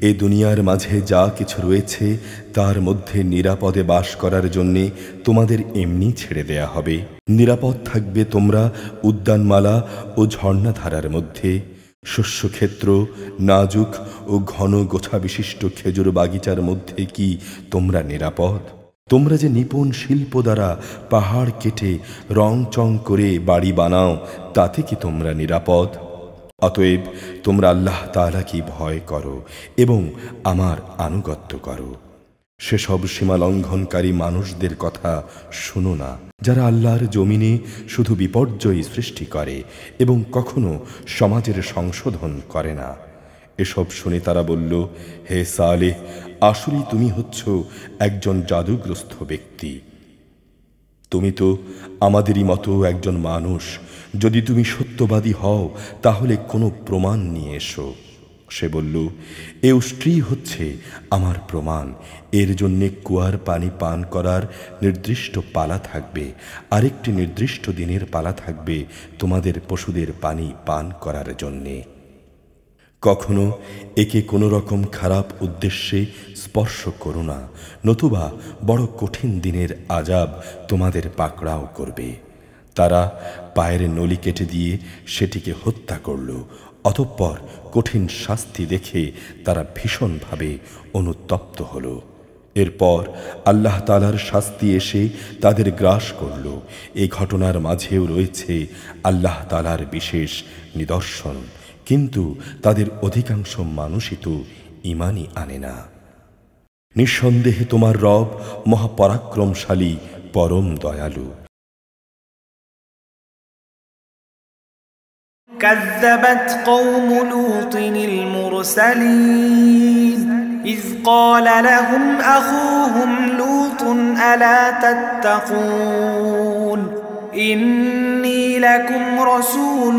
এ দুনিয়ার মাঝে যা কিছু রয়েছে তার মধ্যে নিরাপদে বাস করার জন্যে তোমাদের এমনি ছেড়ে দেয়া হবে? নিরাপদ থাকবে তোমরা উদ্যানমালা ও ঝর্ণাধারার মধ্যে, শস্যক্ষেত্র, নাজুক ও ঘন গোছা বিশিষ্ট খেজুর বাগিচার মধ্যে কি তোমরা নিরাপদ? তোমরা যে নিপুণ শিল্প দ্বারা পাহাড় কেটে রং চং করে বাড়ি বানাও, তাতে কি তোমরা নিরাপদ? অতএব তোমরা আল্লাহ তাআলাকে ভয় করো এবং আমার আনুগত্য করো। সেসব সীমা লঙ্ঘনকারী মানুষদের কথা শুনো না, যারা আল্লাহর জমিনে শুধু বিপর্যয় সৃষ্টি করে এবং কখনো সমাজের সংশোধন করে না। এসব শুনে তারা বলল, হে সালেহ, আসলেই তুমি হচ্ছ একজন জাদুগ্রস্ত ব্যক্তি। তুমি তো আমাদেরই মতো একজন মানুষ। যদি তুমি সত্যবাদী হও তাহলে কোনো প্রমাণ নিয়ে এসো। সে বলল, এ উষ্ট্রি হচ্ছে আমার প্রমাণ। এর জন্যে কুয়ার পানি পান করার নির্দিষ্ট পালা থাকবে, আরেকটি নির্দিষ্ট দিনের পালা থাকবে তোমাদের পশুদের পানি পান করার জন্যে। কখনো একে কোনো রকম খারাপ উদ্দেশ্যে স্পর্শ করো না, নতুবা বড় কঠিন দিনের আযাব তোমাদের পাকড়াও করবে। তারা পায়ের নলি কেটে দিয়ে সেটিকে হত্যা করল। অতঃপর কঠিন শাস্তি দেখে তারা ভীষণভাবে অনুতপ্ত হল। এরপর আল্লাহ তাআলার শাস্তি এসে তাদের গ্রাস করল। এই ঘটনার মাঝেও রয়েছে আল্লাহ তাআলার বিশেষ নিদর্শন, কিন্তু তাদের অধিকাংশ মানুষই তো ঈমানই আনে না। নিঃসন্দেহে তোমার রব মহাপরাক্রমশালী, পরম দয়ালু। كذبت قوم لوط المرسلين إذ قال لهم أخوهم لوط ألا تتقون إني لكم رسول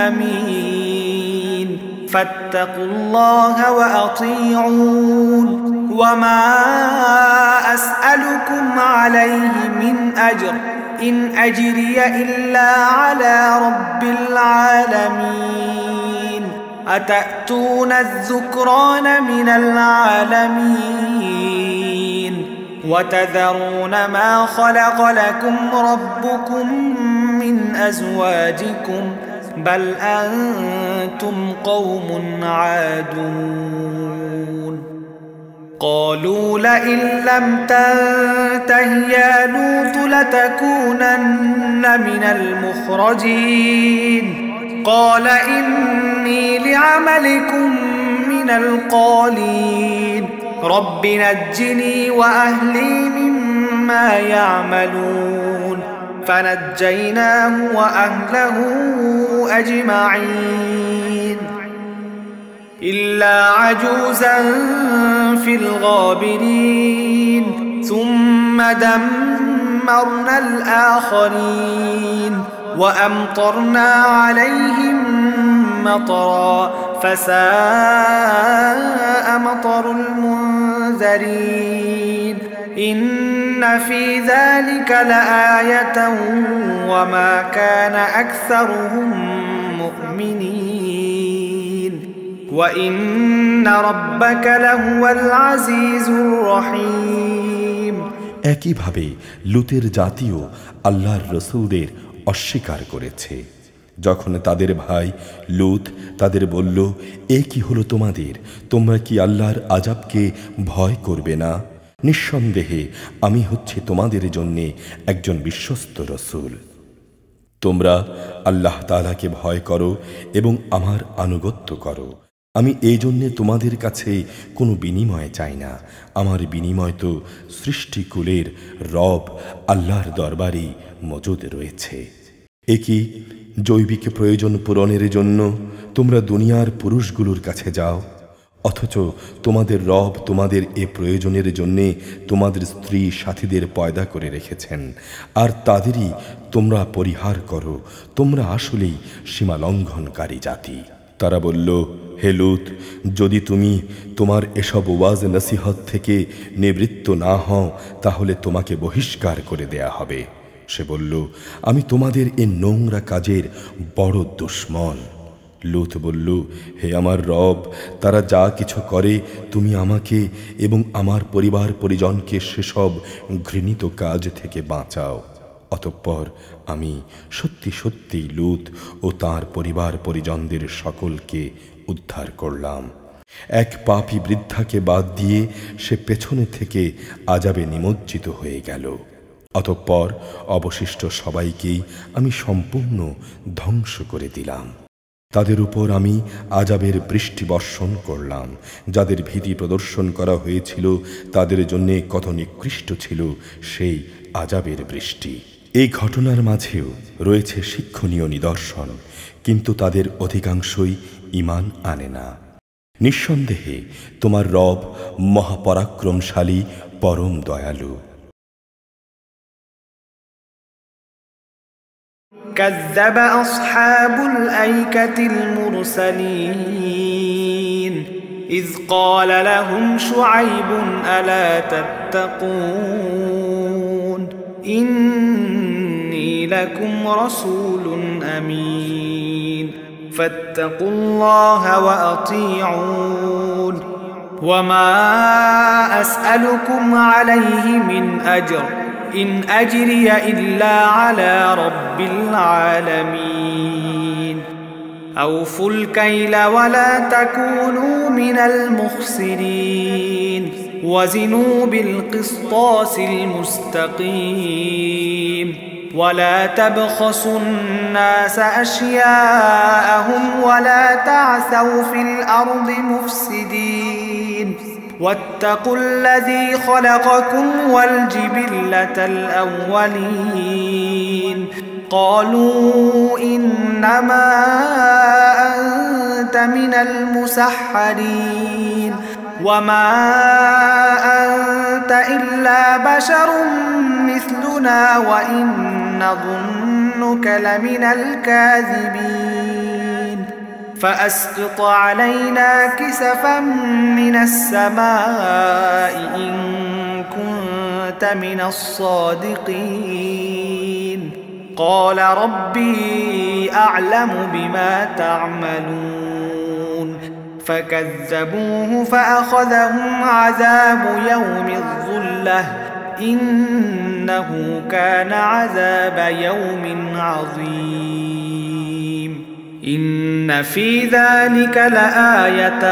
أمين فاتقوا الله وأطيعون وما أسألكم عليه من أجر إن أجري إلا على رب العالمين أتأتون الذكران من العالمين وتذرون ما خلق لكم ربكم من أزواجكم بل أنتم قوم عادون قالوا لئن لم تنته يا لوط لتكونن من المخرجين قال إني لعملكم من القالين رب نجني وأهلي مما يعملون فنجيناه وأهله أجمعين إلا عجوزا في الغابرين ثم دمرنا الآخرين وأمطرنا عليهم مطرا فساء مطر المنذرين إن في ذلك لآية وما كان أكثرهم مؤمنين وإن ربك لهو العزيز الرحيم একইভাবে লুতের জাতীয় আল্লাহর রসূলদের অস্বীকার করেছে। যখন তাদের ভাই লুত তাদের বলল, এ কি হলো তোমাদের? তোমরা কি আল্লাহর আযাবকে ভয় করবে না? নিঃসন্দেহে আমি হচ্ছে তোমাদের জন্যে একজন বিশ্বস্ত রসূল। তোমরা আল্লাহ তাআলাকে ভয় করো এবং আমার আনুগত্য করো। আমি এই জন্যে তোমাদের কাছে কোনো বিনিময় চাই না। আমার বিনিময় তো সৃষ্টিকুলের রব আল্লাহর দরবারে মজুদ রয়েছে। একই জৈবিক প্রয়োজন পূরণের জন্য তোমরা দুনিয়ার পুরুষগুলোর কাছে যাও, অথচ তোমাদের রব তোমাদের এ প্রয়োজনের জন্যে তোমাদের স্ত্রী সাথীদের পয়দা করে রেখেছেন, আর তাদেরই তোমরা পরিহার করো। তোমরা আসলেই সীমালঙ্ঘনকারী জাতি। তারা বলল, হে লূত, যদি তুমি তোমার এসব ওয়াজ নসিহত থেকে নিবৃত্ত না হও তাহলে তোমাকে বহিষ্কার করে দেয়া হবে। সে বলল, আমি তোমাদের এ নোংরা কাজের বড় দুশমন। লূত বলল, হে আমার রব, তারা যা কিছু করে তুমি আমাকে এবং আমার পরিবার পরিজনকে সেসব ঘৃণিত কাজ থেকে বাঁচাও। অতঃপর আমি সত্যি সত্যি লূত ও তার পরিবার পরিজনদের সকলকে উদ্ধার করলাম। এক পাপী বৃদ্ধাকে বাদ দিয়ে সে পেছনে থেকে আযাবে নিমজ্জিত হয়ে গেল। অতঃপর অবশিষ্ট সবাইকেই আমি সম্পূর্ণ ধ্বংস করে দিলাম। তাদের উপর আমি আযাবের বৃষ্টি বর্ষণ করলাম। যাদের ভীতি প্রদর্শন করা হয়েছিল তাদের জন্যে কত নিকৃষ্ট ছিল সেই আযাবের বৃষ্টি। এই ঘটনার মাঝেও রয়েছে শিক্ষণীয় নিদর্শন, কিন্তু তাদের অধিকাংশই ঈমান আনে না। নিঃসন্দেহে তোমার রব মহাপরাক্রমশালী, পরম দয়ালু। كذب أصحاب الأيكة المرسلين إذ قال لهم شعيب ألا تتقون إني لكم رسول أمين فاتقوا الله وأطيعون وما أسألكم عليه من أجر إن أجري إلا على رب العالمين أوفوا الكيل ولا تكونوا من المخسرين وزنوا بالقسطاس المستقيم ولا تبخسوا الناس أشياءهم ولا تعثوا في الأرض مفسدين واتقوا الذي خلقكم والجبلة الأولين قالوا إنما أنت من المسحرين وما أنت إلا بشر مثلنا وإن نظنك لمن الكاذبين فأسقط علينا كسفا من السماء إن كنت من الصادقين قال ربي أعلم بما تعملون فكذبوه فأخذهم عذاب يوم الظلة إنه كان عذاب يوم عظيم إن في ذلك لآية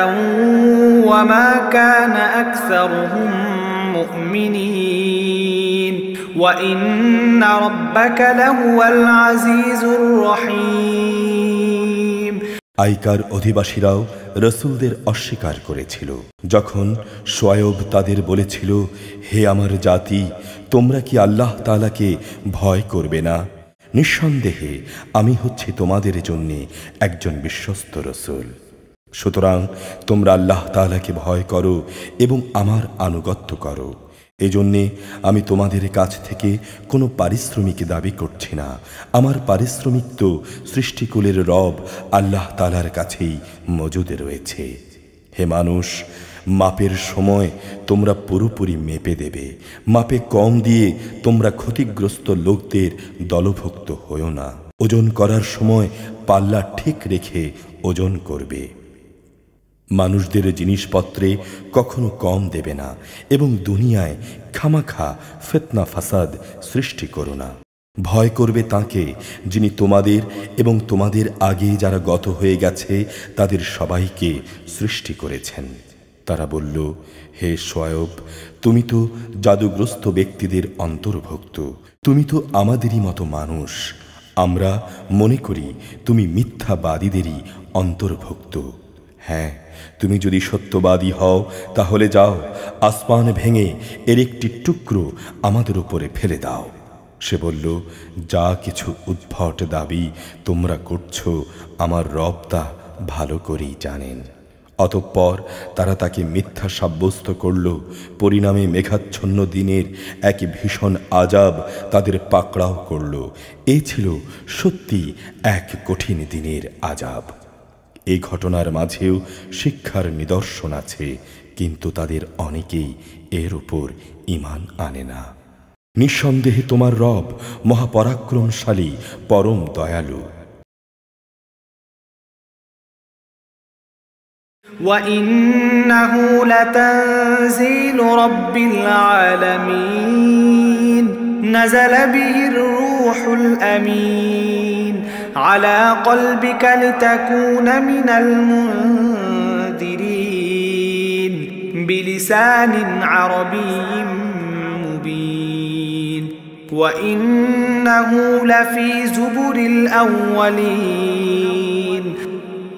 وما كان أكثرهم مؤمنين وإن ربك لهو العزيز الرحيم আইকার অধিবাসীরাও রসুলদের অস্বীকার করেছিল। যখন শুআয়ব তাদের বলেছিল, হে আমার জাতি, তোমরা কি আল্লাহ তাআলাকে ভয় করবে না? নিঃসন্দেহে আমি হচ্ছি তোমাদের জন্য একজন বিশ্বস্ত রসুল। সুতরাং তোমরা আল্লাহ তাআলাকে ভয় করো এবং আমার আনুগত্য করো। এজন্যে আমি তোমাদের কাছ থেকে কোনো পারিশ্রমিক দাবি করছি না। আমার পারিশ্রমিক তো সৃষ্টিকুলের রব আল্লাহ তাআলার কাছেই মজুদ রয়েছে। হে মানুষ, মাপের সময় তোমরা পুরোপুরি মেপে দেবে। মাপে কম দিয়ে তোমরা ক্ষতিগ্রস্ত লোকদের দলভুক্ত হও না। ওজন করার সময় পাল্লা ঠিক রেখে ওজন করবে। মানুষদের জিনিসপত্রে কখনো কম দেবে না এবং দুনিয়ায় খামাখা ফিতনা ফাসাদ সৃষ্টি করো না। ভয় করবে তাকে যিনি তোমাদের এবং তোমাদের আগে যারা গত হয়ে গেছে তাদের সবাইকে সৃষ্টি করেছেন। তারা বলল, হে শুআয়ব, তুমি তো জাদুগ্রস্ত ব্যক্তিদের অন্তর্ভুক্ত। তুমি তো আমাদেরই মতো মানুষ। আমরা মনে করি তুমি মিথ্যাবাদীদেরই অন্তর্ভুক্ত। হ্যাঁ, তুমি যদি সত্যবাদী হও তাহলে যাও, আসমান ভেঙে এর একটি টুকরো আমাদের উপরে ফেলে দাও। সে বলল, যা কিছু উদ্ভট দাবি তোমরা করছো, আমার রব তা ভালো করেই জানেন। অতঃপর তারা তাকে মিথ্যা সাব্যস্ত করল। পরিণামে মেঘাচ্ছন্ন দিনের এক ভীষণ আযাব তাদের পাকড়াও করল। এ ছিল সত্যি এক কঠিন দিনের আযাব। এই ঘটনার মাঝেও শিক্ষার নিদর্শন আছে, কিন্তু তাদের অনেকেই এর উপর ঈমান আনে না। নিঃসন্দেহে তোমার রব মহাপরাক্রমশালী, পরম দয়ালু। وَإِنَّهُ لَتَنزِيلُ رَبِّ الْعَالَمِينَ نَزَلَ بِهِ الرُّوحُ الْأَمِينُ عَلَى قَلْبِكَ لِتَكُونَ مِنَ الْمُنذِرِينَ بِلِسَانٍ عَرَبِيٍّ مُبِينٍ وَإِنَّهُ لَفِي زُبُرِ الْأَوَّلِينَ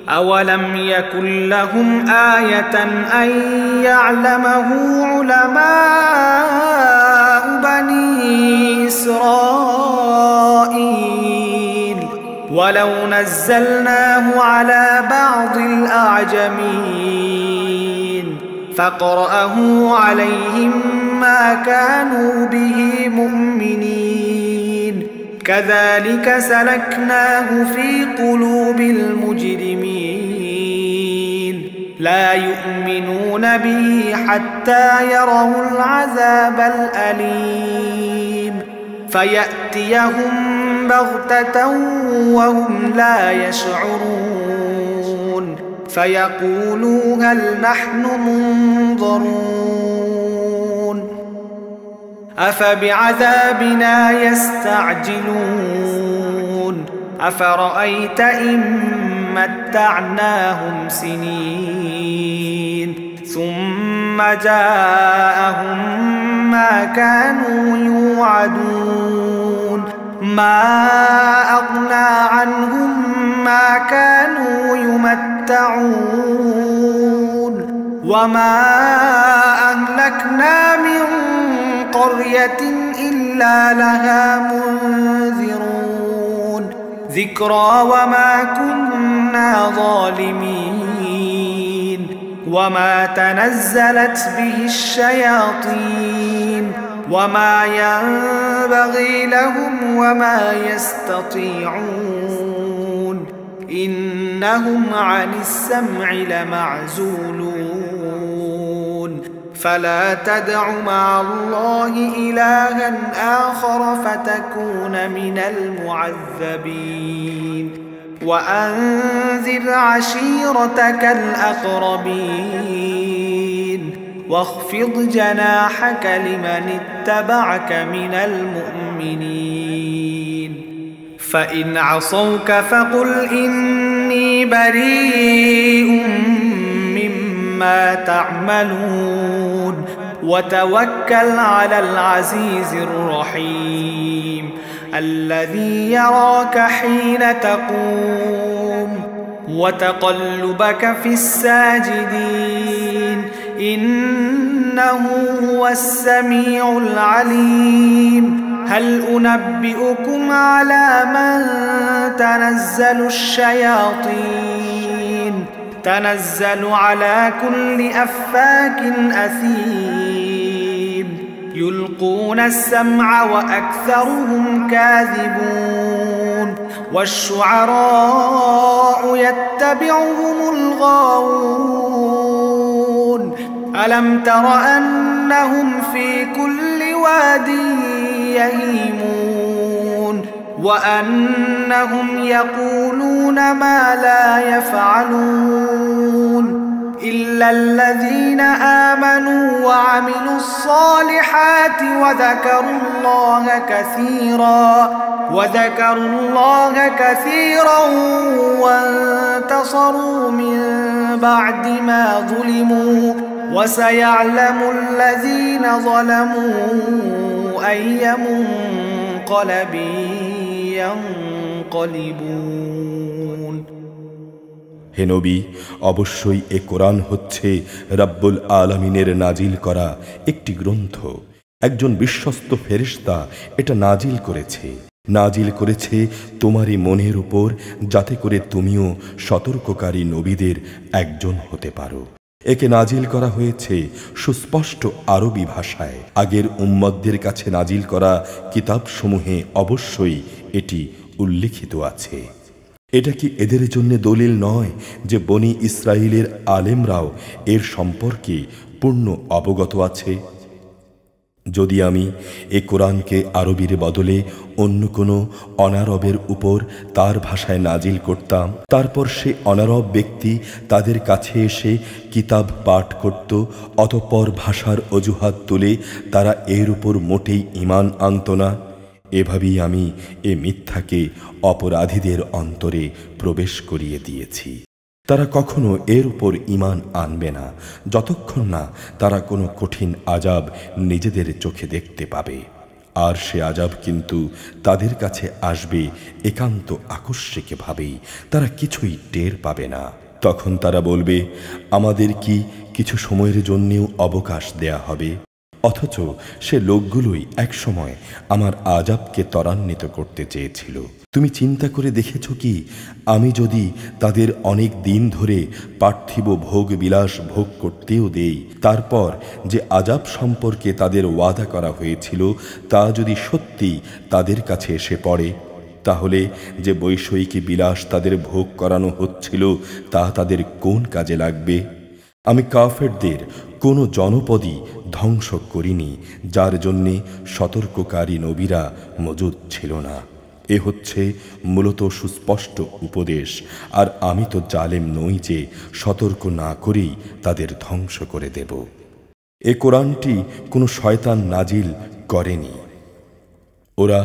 أَوَلَمْ يَكُنْ لَهُمْ آيَةً أَنْ يَعْلَمَهُ عُلَمَاءُ بَنِي إِسْرَائِيلَ وَلَوْ نَزَّلْنَاهُ عَلَى بَعْضِ الْأَعْجَمِينَ فَقَرَأَهُ عَلَيْهِمْ مَا كَانُوا بِهِ مُؤْمِنِينَ كَذَلِكَ سَلَكْنَاهُ فِي قُلُوبِ الْمُجْرِمِينَ لَا يُؤْمِنُونَ بِهِ حَتَّى يَرَوُا الْعَذَابَ الْأَلِيمَ فَيَأْتِيَهُمْ بَغْتَةً وَهُمْ لَا يَشْعُرُونَ فَيَقُولُوا هَلْ نَحْنُ مُنظَرُونَ أَفَبِعَذَابِنَا يَسْتَعْجِلُونَ أَفَرَأَيْتَ إِن مَّتَّعْنَاهُمْ سِنِينَ ثُمَّ جَاءَهُم مَّا كَانُوا يُوعَدُونَ مَا أَغْنَىٰ عَنْهُم مَّا كَانُوا يُمَتَّعُونَ وَمَا أَهْلَكْنَا مِن قَرْيَةٍ إِلَّا لَهَا مُنذِرُونَ ذِكْرَىٰ وَمَا كُنَّا ظَالِمِينَ وَمَا تَنَزَّلَتْ بِهِ الشَّيَاطِينُ وَمَا يَنبَغِي لَهُمْ وَمَا يَسْتَطِيعُونَ إِنَّهُمْ عَنِ السَّمْعِ لَمَعْزُولُونَ فَلَا تَدْعُ مَعَ اللَّهِ إِلَٰهًا آخَرَ فَتَكُونَ مِنَ الْمُعَذَّبِينَ وَأَنذِرْ عَشِيرَتَكَ الْأَقْرَبِينَ وَاخْفِضْ جَنَاحَكَ لِمَنِ اتَّبَعَكَ مِنَ الْمُؤْمِنِينَ فَإِنْ عَصَوْكَ فَقُلْ إِنِّي بَرِيءٌ مِّمَّا تَعْمَلُونَ وَتَوَكَّلْ عَلَى الْعَزِيزِ الرَّحِيمِ الَّذِي يَرَاكَ حِينَ تَقُومُ وَتَقَلُّبَكَ فِي السَّاجِدِينَ إِنَّهُ هُوَ السَّمِيعُ الْعَلِيمُ هَلْ أُنَبِّئُكُمْ عَلَى مَن تَنَزَّلُ الشَّيَاطِينُ تَنَزَّلُ عَلَى كُلِّ أَفَّاكٍ أَثِيمٍ يُلْقُونَ السَّمْعَ وَأَكْثَرُهُمْ كَاذِبُونَ وَالشُّعَرَاءُ يَتَّبِعُهُمُ الْغَاوُونَ أَلَمْ تَرَ أَنَّهُمْ فِي كُلِّ وَادٍ يَهِيمُونَ وَأَنَّهُمْ يَقُولُونَ مَا لَا يَفْعَلُونَ إِلَّا الَّذِينَ آمَنُوا وَعَمِلُوا الصَّالِحَاتِ وَذَكَرُوا اللَّهَ كَثِيرًا وَانتَصَرُوا مِن بَعْدِ مَا ظُلِمُوا وَسَيَعْلَمُ الَّذِينَ ظَلَمُوا أَيَّ مُنقَلَبٍ يَنقَلِبُونَ হে নবী, অবশ্যই এ কোরআন হচ্ছে রব্বুল আলামিনের নাজিল করা একটি গ্রন্থ। একজন বিশ্বস্ত ফেরেশতা এটা নাজিল করেছে তোমারই মনের উপর, যাতে করে তুমিও সতর্ককারী নবীদের একজন হতে পারো। একে নাজিল করা হয়েছে সুস্পষ্ট আরবি ভাষায়। আগের উম্মতদের কাছে নাজিল করা কিতাবসমূহে অবশ্যই এটি উল্লিখিত আছে। এটা কি এদের জন্য দলিল নয় যে বনি ইসরাইলের আলেমরাও এর সম্পর্কে পূর্ণ অবগত আছে? যদি আমি এ কোরআনকে আরবির বদলে অন্য কোনো অনারবের উপর তার ভাষায় নাজিল করতাম, তারপর সে অনারব ব্যক্তি তাদের কাছে এসে কিতাব পাঠ করত, অতঃপর ভাষার অজুহাত তুলে তারা এর উপর মোটেই ঈমান আনত না, এভাবেই আমি এ মিথ্যাকে অপরাধীদের অন্তরে প্রবেশ করিয়ে দিয়েছি। তারা কখনো এর উপর ঈমান আনবে না যতক্ষণ না তারা কোনো কঠিন আযাব নিজেদের চোখে দেখতে পাবে। আর সে আযাব কিন্তু তাদের কাছে আসবে একান্ত আকস্মিকভাবেই, তারা কিছুই টের পাবে না। তখন তারা বলবে, আমাদের কি কিছু সময়ের জন্যেও অবকাশ দেয়া হবে? অথচ সে লোকগুলোই একসময় আমার আযাবকে ত্বরান্বিত করতে চেয়েছিল। তুমি চিন্তা করে দেখেছ কি, আমি যদি তাদের অনেক দিন ধরে পার্থিব ভোগ বিলাস ভোগ করতেও দেই, তারপর যে আযাব সম্পর্কে তাদের ওয়াদা করা হয়েছিল তা যদি সত্যি তাদের কাছে এসে পড়ে, তাহলে যে বৈষয়িক বিলাস তাদের ভোগ করানো হচ্ছিল তা তাদের কোন কাজে লাগবে? আমি কাফেরদের কোনো জনপদই ধ্বংস করিনি যার জন্যে সতর্ককারী নবীরা মজুদ ছিল না। এ হচ্ছে মূলত সুস্পষ্ট উপদেশ, আর আমি তো জালেম নই যে সতর্ক না করেই তাদের ধ্বংস করে দেব। এ কোরআনটি কোনো শয়তান নাজিল করেনি। ওরা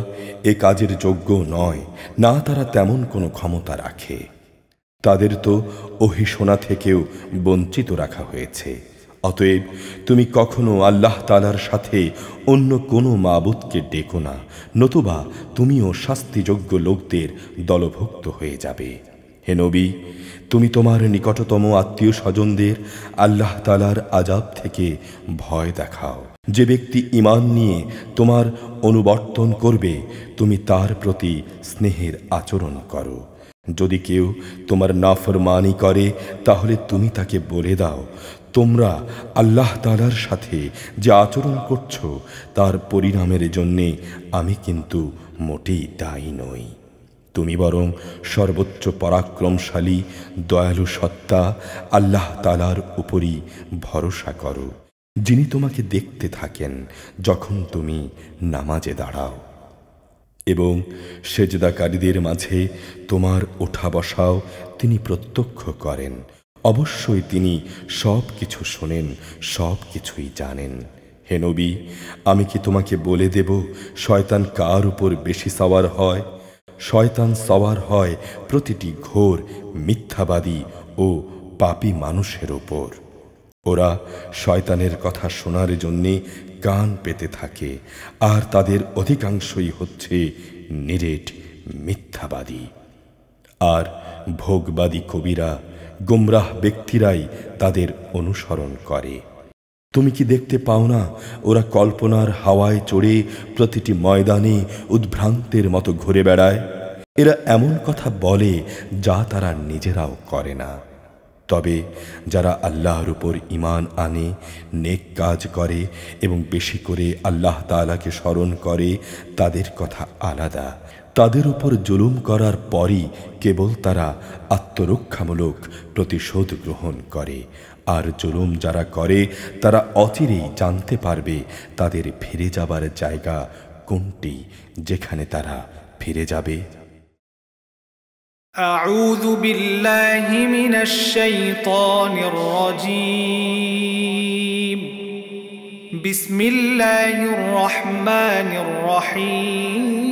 এ কাজের যোগ্য নয়, না তারা তেমন কোনো ক্ষমতা রাখে। তাদের তো ওহী শোনা থেকেও বঞ্চিত রাখা হয়েছে। অতএব তুমি কখনো আল্লাহ তাআলার সাথে অন্য কোনো মাবুদকে ডেকো না, নতুবা তুমিও শাস্তিযোগ্য লোকদের দলভুক্ত হয়ে যাবে। হে নবী, তুমি তোমার নিকটতম আত্মীয় স্বজনদের আল্লাহ তাআলার আযাব থেকে ভয় দেখাও। যে ব্যক্তি ঈমান নিয়ে তোমার অনুবর্তন করবে, তুমি তার প্রতি স্নেহের আচরণ করো। যদি কেউ তোমার নাফরমানি করে, তাহলে তুমি তাকে বলে দাও, তোমরা আল্লাহ তাআলার সাথে যে আচরণ করছো তার পরিণামের জন্যে আমি কিন্তু মোটেই দায়ী নই। তুমি বরং সর্বোচ্চ পরাক্রমশালী দয়ালু সত্তা আল্লাহ তাআলার উপরই ভরসা করো, যিনি তোমাকে দেখতে থাকেন যখন তুমি নামাজে দাঁড়াও, এবং সেজদাকারীদের মাঝে তোমার ওঠা বসাও তিনি প্রত্যক্ষ করেন। অবশ্যই তিনি সব কিছু শোনেন, সব কিছুই জানেন। হে নবী, আমি কি তোমাকে বলে দেব শয়তান কার উপর বেশি সওয়ার হয়? শয়তান সওয়ার হয় প্রতিটি ঘোর মিথ্যাবাদী ও পাপী মানুষের ওপর। ওরা শয়তানের কথা শোনার জন্যে কান পেতে থাকে, আর তাদের অধিকাংশই হচ্ছে নিরেট মিথ্যাবাদী। আর ভোগবাদী কবিরা, গুমরাহ ব্যক্তিরাই তাদের অনুসরণ করে। তুমি কি দেখতে পাও না, ওরা কল্পনার হাওয়ায় চড়ে প্রতিটি ময়দানে উদ্ভ্রান্তের মতো ঘুরে বেড়ায়? এরা এমন কথা বলে যা তারা নিজেরাও করে না। তবে যারা আল্লাহর উপর ঈমান আনে, নেক কাজ করে এবং বেশি করে আল্লাহ তাআলাকে স্মরণ করে, তাদের কথা আলাদা। তাদের উপর জুলুম করার পরই কেবল তারা আত্মরক্ষামূলক প্রতিশোধ গ্রহণ করে। আর জুলুম যারা করে তারা অচিরেই জানতে পারবে তাদের ফিরে যাবার জায়গা কোনটি, যেখানে তারা ফিরে যাবে। أعوذ بالله من الشيطان الرجيم. بسم الله الرحمن الرحيم.